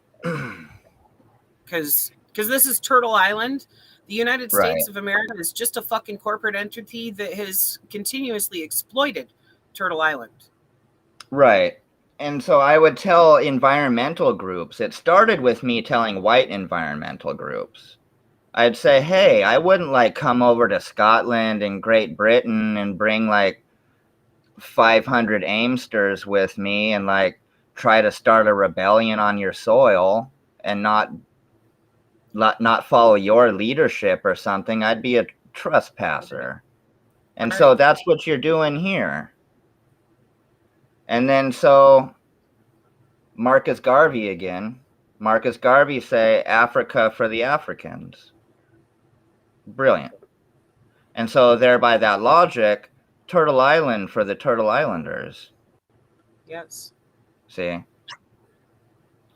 because this is Turtle Island. The United States of America is just a fucking corporate entity that has continuously exploited Turtle Island. Right. And so I would tell environmental groups, it started with me telling white environmental groups. I'd say, hey, I wouldn't like come over to Scotland and Great Britain and bring like 500 Aimsters with me and like try to start a rebellion on your soil and not follow your leadership or something. I'd be a trespasser. And so that's what you're doing here. And then so Marcus Garvey again. Marcus Garvey say Africa for the Africans. Brilliant. And so there by that logic, Turtle Island for the Turtle Islanders. Yes. See?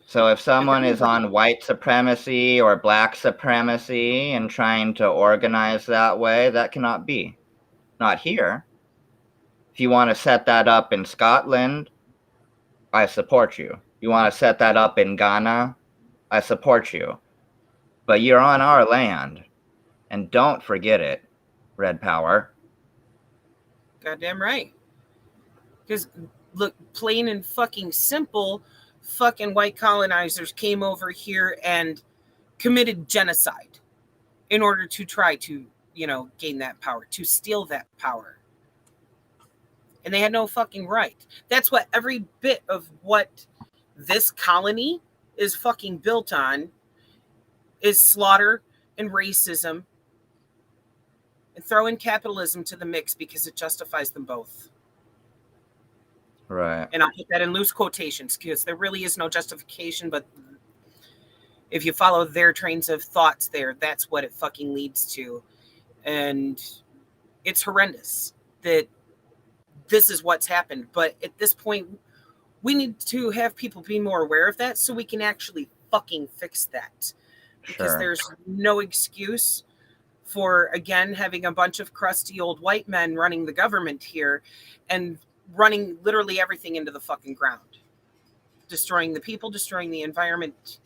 So if someone is on white supremacy or black supremacy and trying to organize that way, that cannot be. Not here. If you want to set that up in Scotland, I support you. You want to set that up in Ghana, I support you. But you're on our land. And don't forget it, Red Power. Goddamn right. Because, look, plain and fucking simple, fucking white colonizers came over here and committed genocide in order to try to, gain that power, to steal that power. And they had no fucking right. That's what every bit of what this colony is fucking built on is slaughter and racism, and throw in capitalism to the mix because it justifies them both. Right. And I'll put that in loose quotations because there really is no justification, but if you follow their trains of thoughts there, that's what it fucking leads to. And it's horrendous that this is what's happened. But at this point, we need to have people be more aware of that so we can actually fucking fix that. Because there's no excuse for, again, having a bunch of crusty old white men running the government here and running literally everything into the fucking ground. Destroying the people, destroying the environment,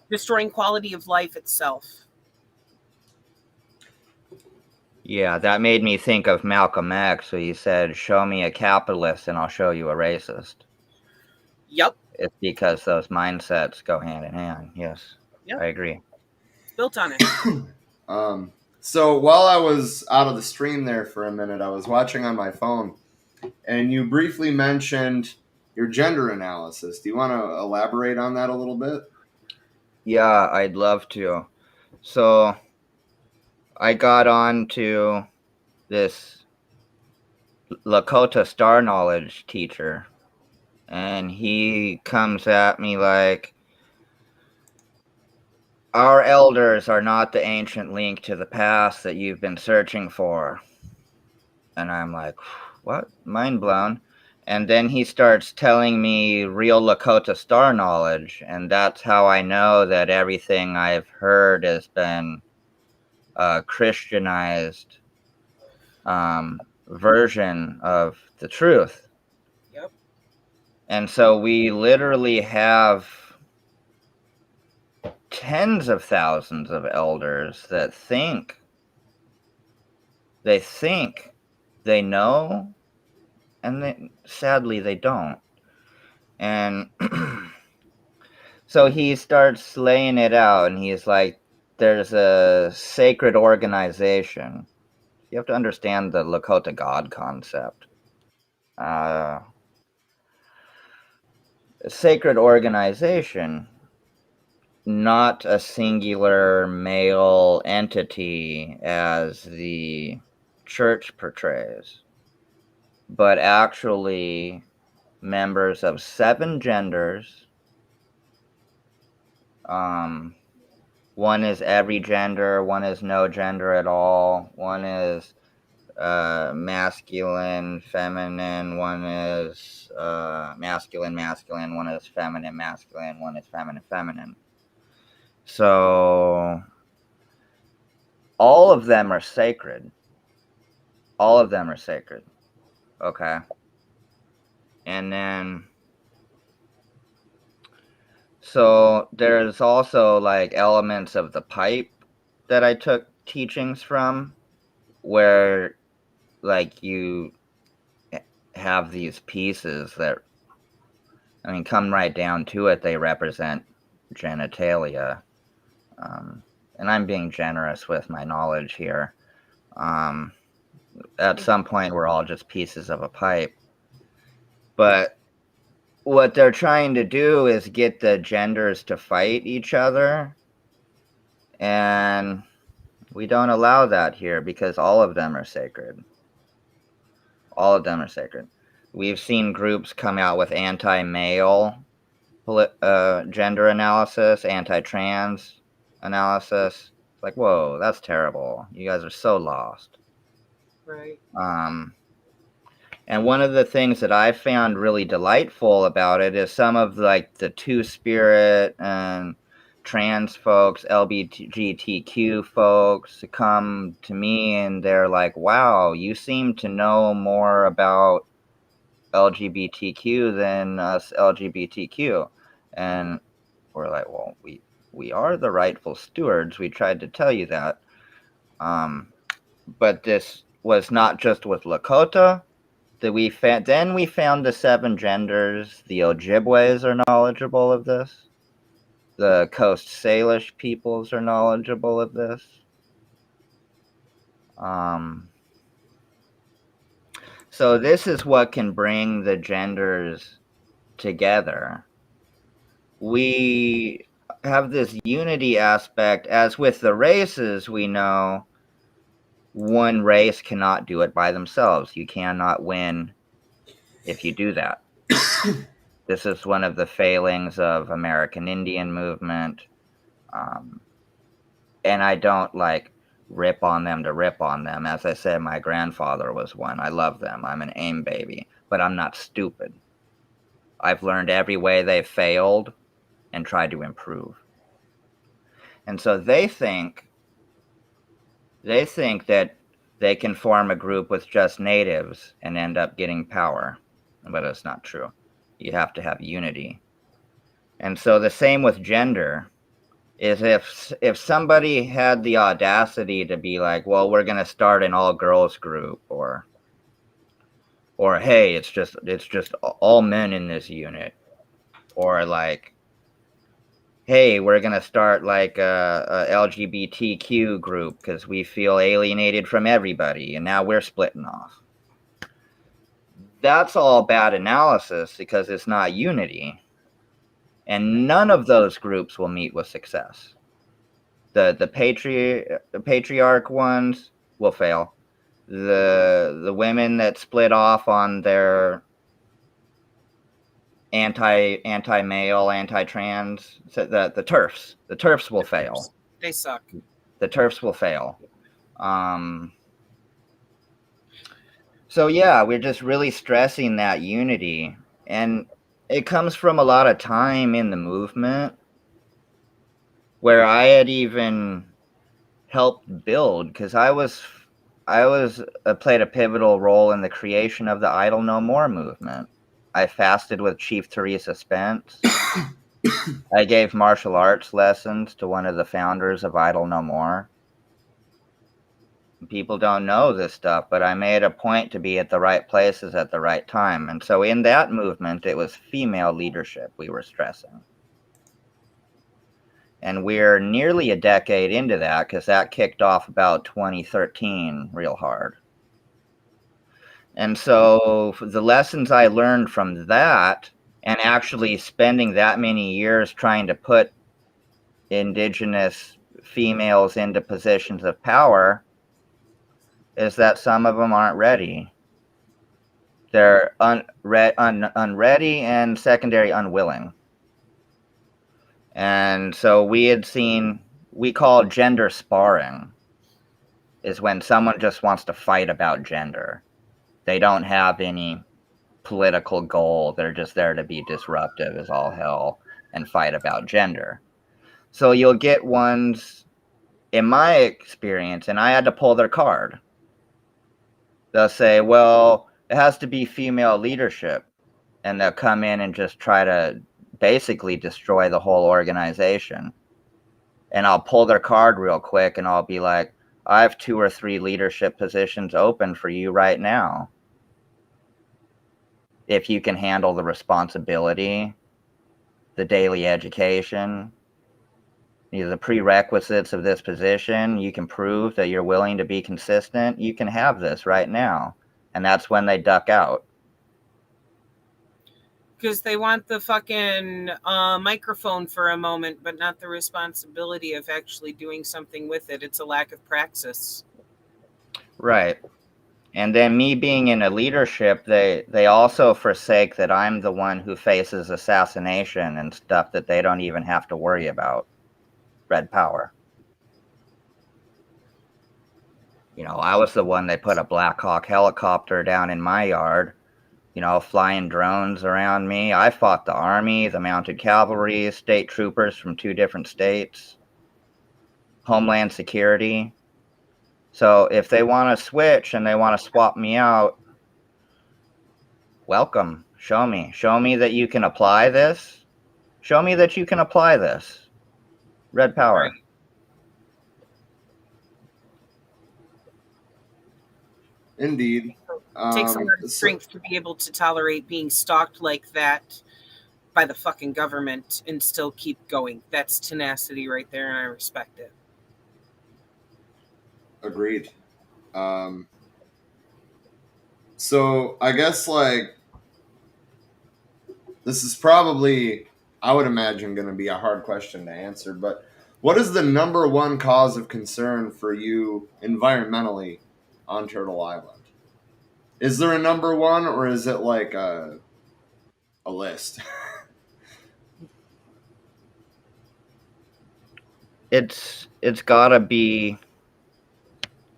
destroying quality of life itself. Yeah, that made me think of Malcolm X, who he said, show me a capitalist and I'll show you a racist. Yep. It's because those mindsets go hand in hand. Yes, yep. I agree. It's built on it. So while I was out of the stream there for a minute, I was watching on my phone, and you briefly mentioned your gender analysis. Do you want to elaborate on that a little bit? Yeah, I'd love to. So I got on to this Lakota Star Knowledge teacher, and he comes at me like, our elders are not the ancient link to the past that you've been searching for. And I'm like, what? Mind blown. And then he starts telling me real Lakota Star knowledge, and that's how I know that everything I've heard has been a Christianized version of the truth. Yep. And so we literally have tens of thousands of elders that think they know, and sadly they don't. And so he starts laying it out, and he's like, there's a sacred organization. You have to understand the Lakota God concept. A sacred organization, not a singular male entity as the church portrays, but actually members of 7 genders. One is every gender, one is no gender at all, one is masculine, feminine, one is masculine, masculine, one is feminine, masculine, one is feminine, feminine. So all of them are sacred. All of them are sacred. Okay. And then, so there's also like elements of the pipe that I took teachings from, where like you have these pieces that, I mean, come right down to it, they represent genitalia. And I'm being generous with my knowledge here. At some point, we're all just pieces of a pipe. But what they're trying to do is get the genders to fight each other. And we don't allow that here because all of them are sacred. All of them are sacred. We've seen groups come out with anti-male gender analysis, anti-trans analysis. It's like, whoa, that's terrible. You guys are so lost. Right. And one of the things that I found really delightful about it is some of like the Two-Spirit and trans folks, LGBTQ folks come to me and they're like, wow, you seem to know more about LGBTQ than us LGBTQ. And we're like, well, we are the rightful stewards. We tried to tell you that. But this was not just with Lakota. Then we found the 7 genders. The Ojibways are knowledgeable of this. The Coast Salish peoples are knowledgeable of this. So this is what can bring the genders together. We have this unity aspect. As with the races, we know one race cannot do it by themselves. You cannot win if you do that. This is one of the failings of American Indian movement. And I don't like rip on them to rip on them. As I said, my grandfather was one. I love them. I'm an AIM baby, but I'm not stupid. I've learned every way they've failed and tried to improve. And so they think that they can form a group with just natives and end up getting power. But it's not true. You have to have unity. And so the same with gender is if somebody had the audacity to be like, well, we're going to start an all girls group, or hey, it's just all men in this unit, or like, hey, we're going to start like a LGBTQ group because we feel alienated from everybody and now we're splitting off. That's all bad analysis because it's not unity. And none of those groups will meet with success. The patriarch ones will fail. The women that split off on their anti-male, anti-trans, the TERFs will fail. They suck. The TERFs will fail. So yeah, we're just really stressing that unity, and it comes from a lot of time in the movement where I had even helped build, because I played a pivotal role in the creation of the Idle No More movement. I fasted with Chief Teresa Spence. I gave martial arts lessons to one of the founders of Idle No More. People don't know this stuff, but I made a point to be at the right places at the right time. And so in that movement, it was female leadership we were stressing. And we're nearly a decade into that because that kicked off about 2013 real hard. And so the lessons I learned from that, and actually spending that many years trying to put indigenous females into positions of power, is that some of them aren't ready. They're unready and secondary unwilling. And so we call gender sparring, is when someone just wants to fight about gender. They don't have any political goal. They're just there to be disruptive as all hell and fight about gender. So you'll get ones, in my experience, and I had to pull their card. They'll say, well, it has to be female leadership. And they'll come in and just try to basically destroy the whole organization. And I'll pull their card real quick and I'll be like, I have 2 or 3 leadership positions open for you right now. If you can handle the responsibility, the daily education, the prerequisites of this position, you can prove that you're willing to be consistent, you can have this right now. And that's when they duck out. Because they want the fucking microphone for a moment, but not the responsibility of actually doing something with it. It's a lack of praxis. Right. And then me being in a leadership, they also forsake that I'm the one who faces assassination and stuff that they don't even have to worry about. Red power. I was the one they put a Black Hawk helicopter down in my yard, flying drones around me. I fought the Army, the Mounted Cavalry, state troopers from 2 different states, Homeland Security. So if they want to switch and they want to swap me out, welcome. Show me that you can apply this. Show me that you can apply this. Red power. Right. Indeed. It takes a lot of strength to be able to tolerate being stalked like that by the fucking government and still keep going. That's tenacity right there, and I respect it. Agreed. So I guess this is probably, I would imagine, going to be a hard question to answer, but what is the number one cause of concern for you environmentally on Turtle Island? Is there a number one, or is it like a list? It's gotta be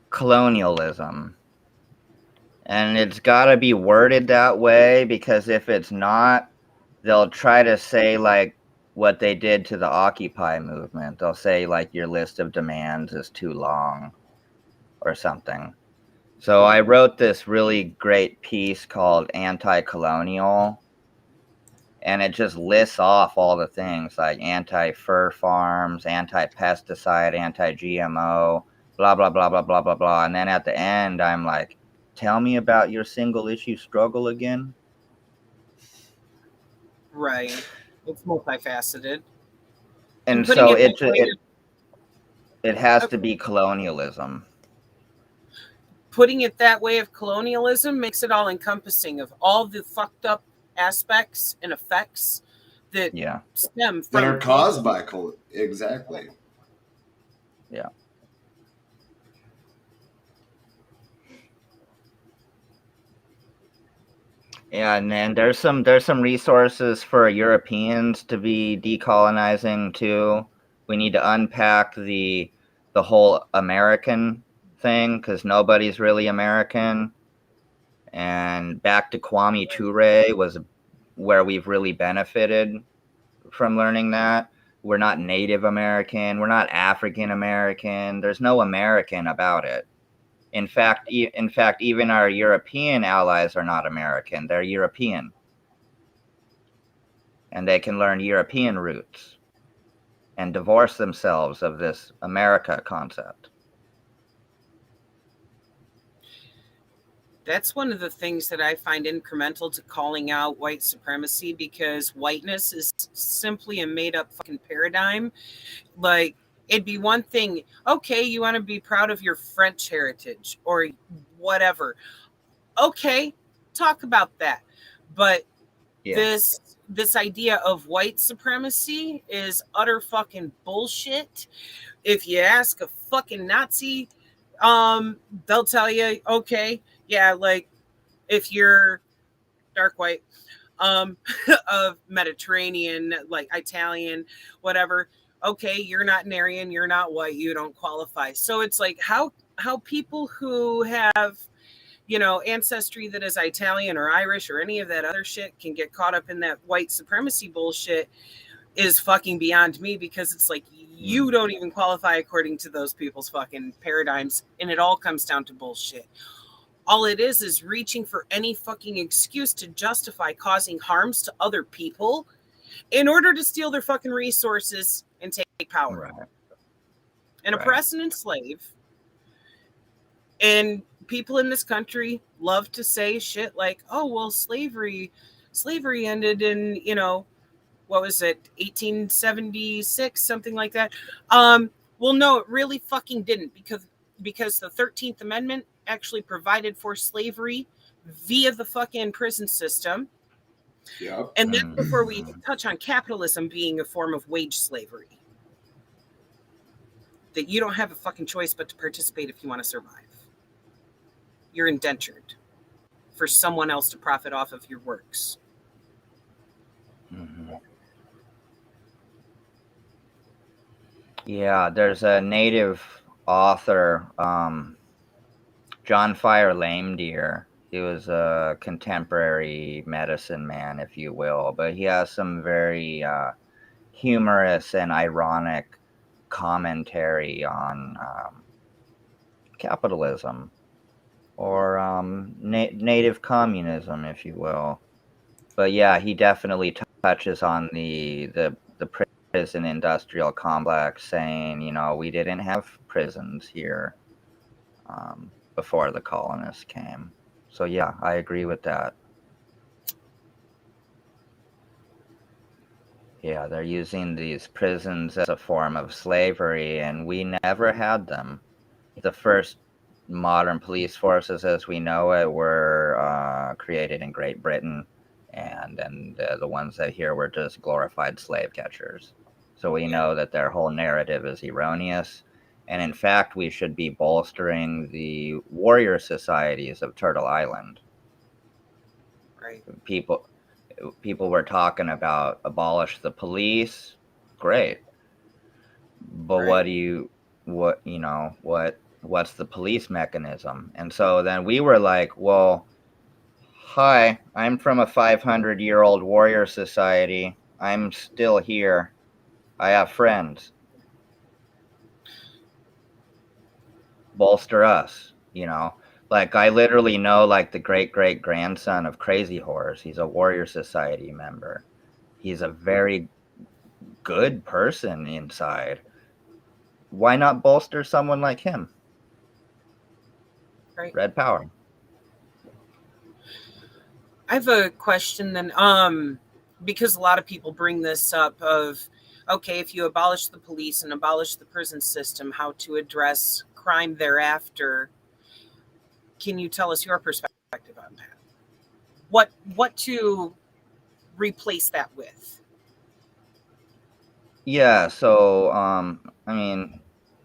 colonialism. And it's gotta be worded that way, because if it's not, they'll try to say like what they did to the Occupy movement. They'll say like your list of demands is too long or something. So I wrote this really great piece called Anti-Colonial, and it just lists off all the things like anti-fur farms, anti-pesticide, anti-GMO, blah, blah, blah, blah, blah, blah, blah. And then at the end, I'm like, tell me about your single issue struggle again. Right. It's multifaceted. And so it has to be colonialism. Putting it that way of colonialism makes it all encompassing of all the fucked up aspects and effects that stem from that are caused by exactly. Yeah. Yeah, and then there's some resources for Europeans to be decolonizing too. We need to unpack the whole American thing, because nobody's really American. And back to Kwame Ture was where we've really benefited from learning that. We're not Native American. We're not African American. There's no American about it. In fact, even our European allies are not American. They're European. And they can learn European roots and divorce themselves of this America concept. That's one of the things that I find incremental to calling out white supremacy, because whiteness is simply a made up fucking paradigm. Like, it'd be one thing, okay, you want to be proud of your French heritage or whatever. Okay, talk about that. But Yeah. this idea of white supremacy is utter fucking bullshit. If you ask a fucking Nazi, they'll tell you, okay, yeah, like if you're dark white, of Mediterranean, like Italian, whatever, okay, you're not an Aryan, you're not white, you don't qualify. So it's like how people who have, you know, ancestry that is Italian or Irish or any of that other shit can get caught up in that white supremacy bullshit is fucking beyond me, because it's like you don't even qualify according to those people's fucking paradigms, and it all comes down to bullshit. All it is reaching for any fucking excuse to justify causing harms to other people in order to steal their fucking resources and take power. Right. And oppress and enslave. And people in this country love to say shit like, oh, well, slavery ended in, you know, what was it, 1876, something like that. Well, no, it really fucking didn't, because the 13th Amendment actually provided for slavery via the fucking prison system. Yep. And then before we touch on capitalism being a form of wage slavery, that you don't have a fucking choice but to participate if you want to survive. You're indentured for someone else to profit off of your works. Mm-hmm. Yeah, there's a native author, John Fire Lame Deer. He was a contemporary medicine man, if you will, but he has some very humorous and ironic commentary on capitalism or native communism, if you will. But yeah, he definitely touches on the prison industrial complex, saying, you know, we didn't have prisons here before the colonists came. So yeah, I agree with that. Yeah, they're using these prisons as a form of slavery, and we never had them. The first modern police forces as we know it were created in Great Britain, and then the ones that here were just glorified slave catchers. So we know that their whole narrative is erroneous, and in fact we should be bolstering the warrior societies of Turtle Island. Right. People were talking about abolish the police, great, but Right. what's the police mechanism? And so then we were like, well, hi, I'm from a 500-year-old warrior society. I'm still here. I have friends. Bolster us, you know. Like, I literally know, like, the great-great-grandson of Crazy Horse. He's a warrior society member. He's a very good person inside. Why not bolster someone like him? Right. Red power. I have a question then, because a lot of people bring this up of, okay, if you abolish the police and abolish the prison system, how to address crime thereafter. Can you tell us your perspective on that? What to replace that with? Yeah, so I mean,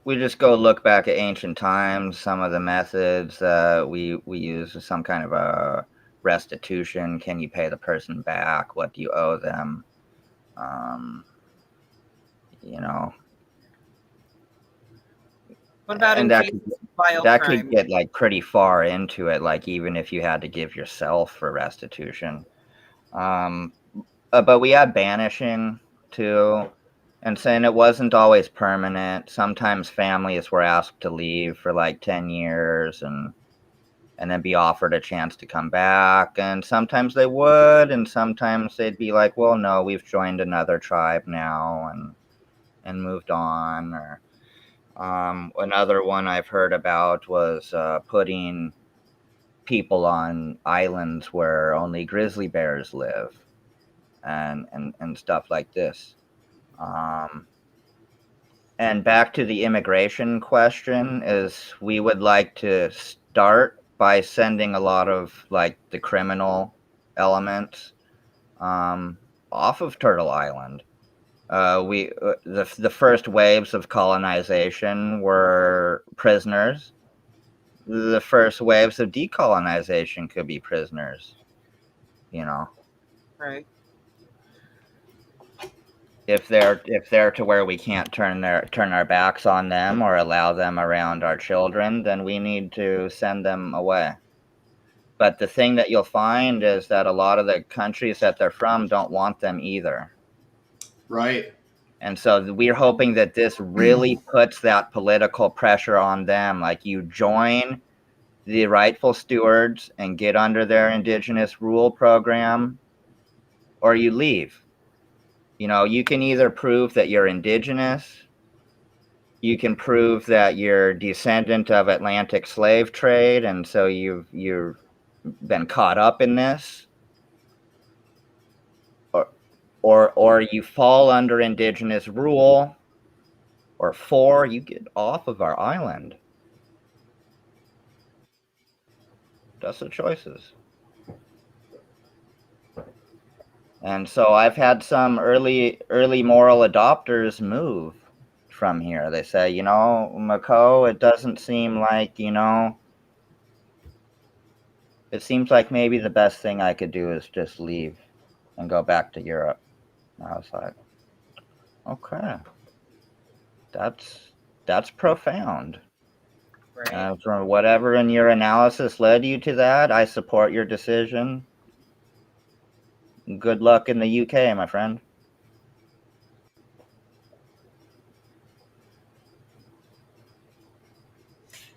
we just go look back at ancient times. Some of the methods that we use is some kind of a restitution. Can you pay the person back? What do you owe them? You know, What about and in that cases of violent that crime? could get like pretty far into it. Like even if you had to give yourself for restitution, but we had banishing too. And saying it wasn't always permanent. Sometimes families were asked to leave for like 10 years and then be offered a chance to come back. And sometimes they would, and sometimes they'd be like, well, no, we've joined another tribe now and moved on. Or another one I've heard about was putting people on islands where only grizzly bears live and stuff like this. And back to the immigration question is we would like to start by sending a lot of like the criminal elements off of Turtle Island. The first waves of colonization were prisoners. The first waves of decolonization could be prisoners, you know. Right. If they're to where we can't turn our backs on them or allow them around our children, then we need to send them away. But the thing that you'll find is that a lot of the countries that they're from don't want them either. Right. And so we're hoping that this really puts that political pressure on them. Like, you join the rightful stewards and get under their indigenous rule program, or you leave. You know, you can either prove that you're indigenous, you can prove that you're descendant of Atlantic slave trade, and so you've been caught up in this, or you fall under indigenous rule, or 4, you get off of our island. That's the choices. And so I've had some early moral adopters move from here. They say, you know, Mako, it doesn't seem like, you know, it seems like maybe the best thing I could do is just leave and go back to Europe. And I was like, okay, that's profound. Right. From whatever in your analysis led you to that, I support your decision. Good luck in the UK, my friend.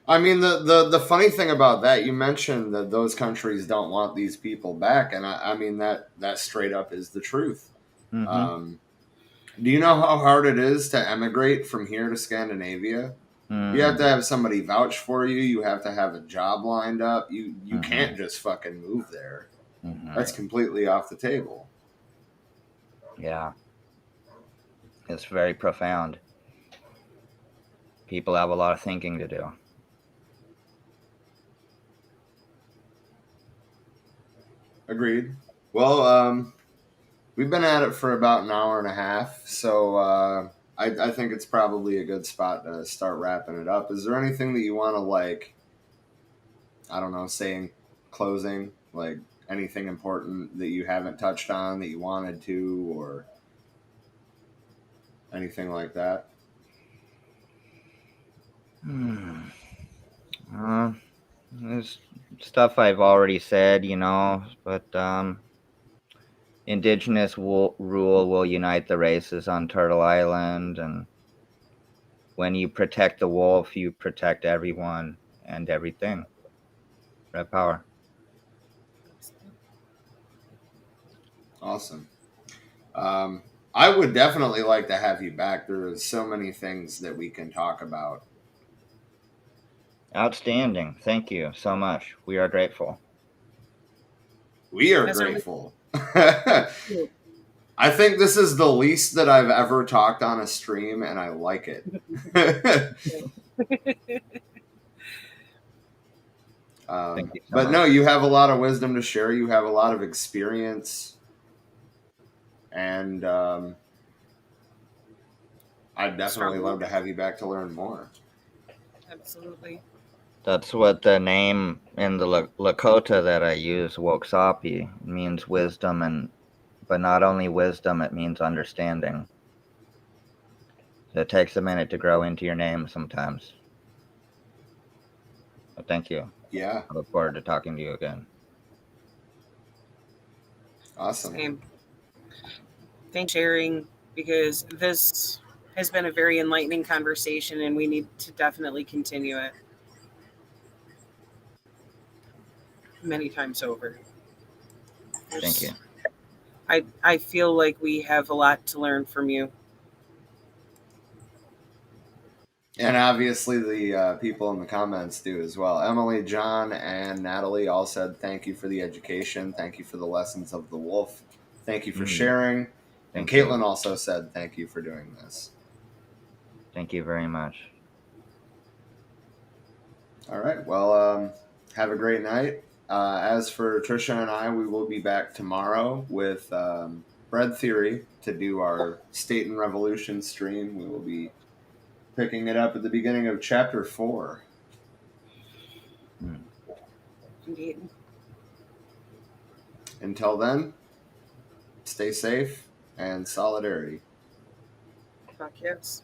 I mean, the funny thing about that, you mentioned that those countries don't want these people back, and I mean that straight up is the truth. Mm-hmm. Do you know how hard it is to emigrate from here to Scandinavia? You have to have somebody vouch for you. You have to have a job lined up. You can't just fucking move there. That's completely off the table. Yeah. It's very profound. People have a lot of thinking to do. Agreed. Well, we've been at it for about an hour and a half, so I think it's probably a good spot to start wrapping it up. Is there anything that you want to, like, I don't know, say in closing, like anything important that you haven't touched on that you wanted to, or anything like that? There's stuff I've already said, you know, but indigenous rule will unite the races on Turtle Island, and when you protect the wolf, you protect everyone and everything. Red power. Awesome. I would definitely like to have you back. There are so many things that we can talk about. Outstanding. Thank you so much. We are grateful. We are grateful. I think this is the least that I've ever talked on a stream, and I like it. But no, you have a lot of wisdom to share. You have a lot of experience. And I'd definitely love to have you back to learn more. Absolutely. That's what the name in the Lakota that I use, Woksapi, means wisdom, but not only wisdom, it means understanding. So it takes a minute to grow into your name sometimes. But thank you. Yeah. I look forward to talking to you again. Awesome. Same. Thanks for sharing, because this has been a very enlightening conversation, and we need to definitely continue it many times over. Thank you. I feel like we have a lot to learn from you. And obviously the people in the comments do as well. Emily, John, and Natalie all said thank you for the education. Thank you for the lessons of the wolf. Thank you for sharing. And Thank Caitlin you. also said thank you for doing this. Thank you very much. All right. Well, have a great night. As for Trisha and I, we will be back tomorrow with Bread Theory to do our State and Revolution stream. We will be picking it up at the beginning of chapter 4. Indeed. Until then, stay safe and solidarity. Fuck yes.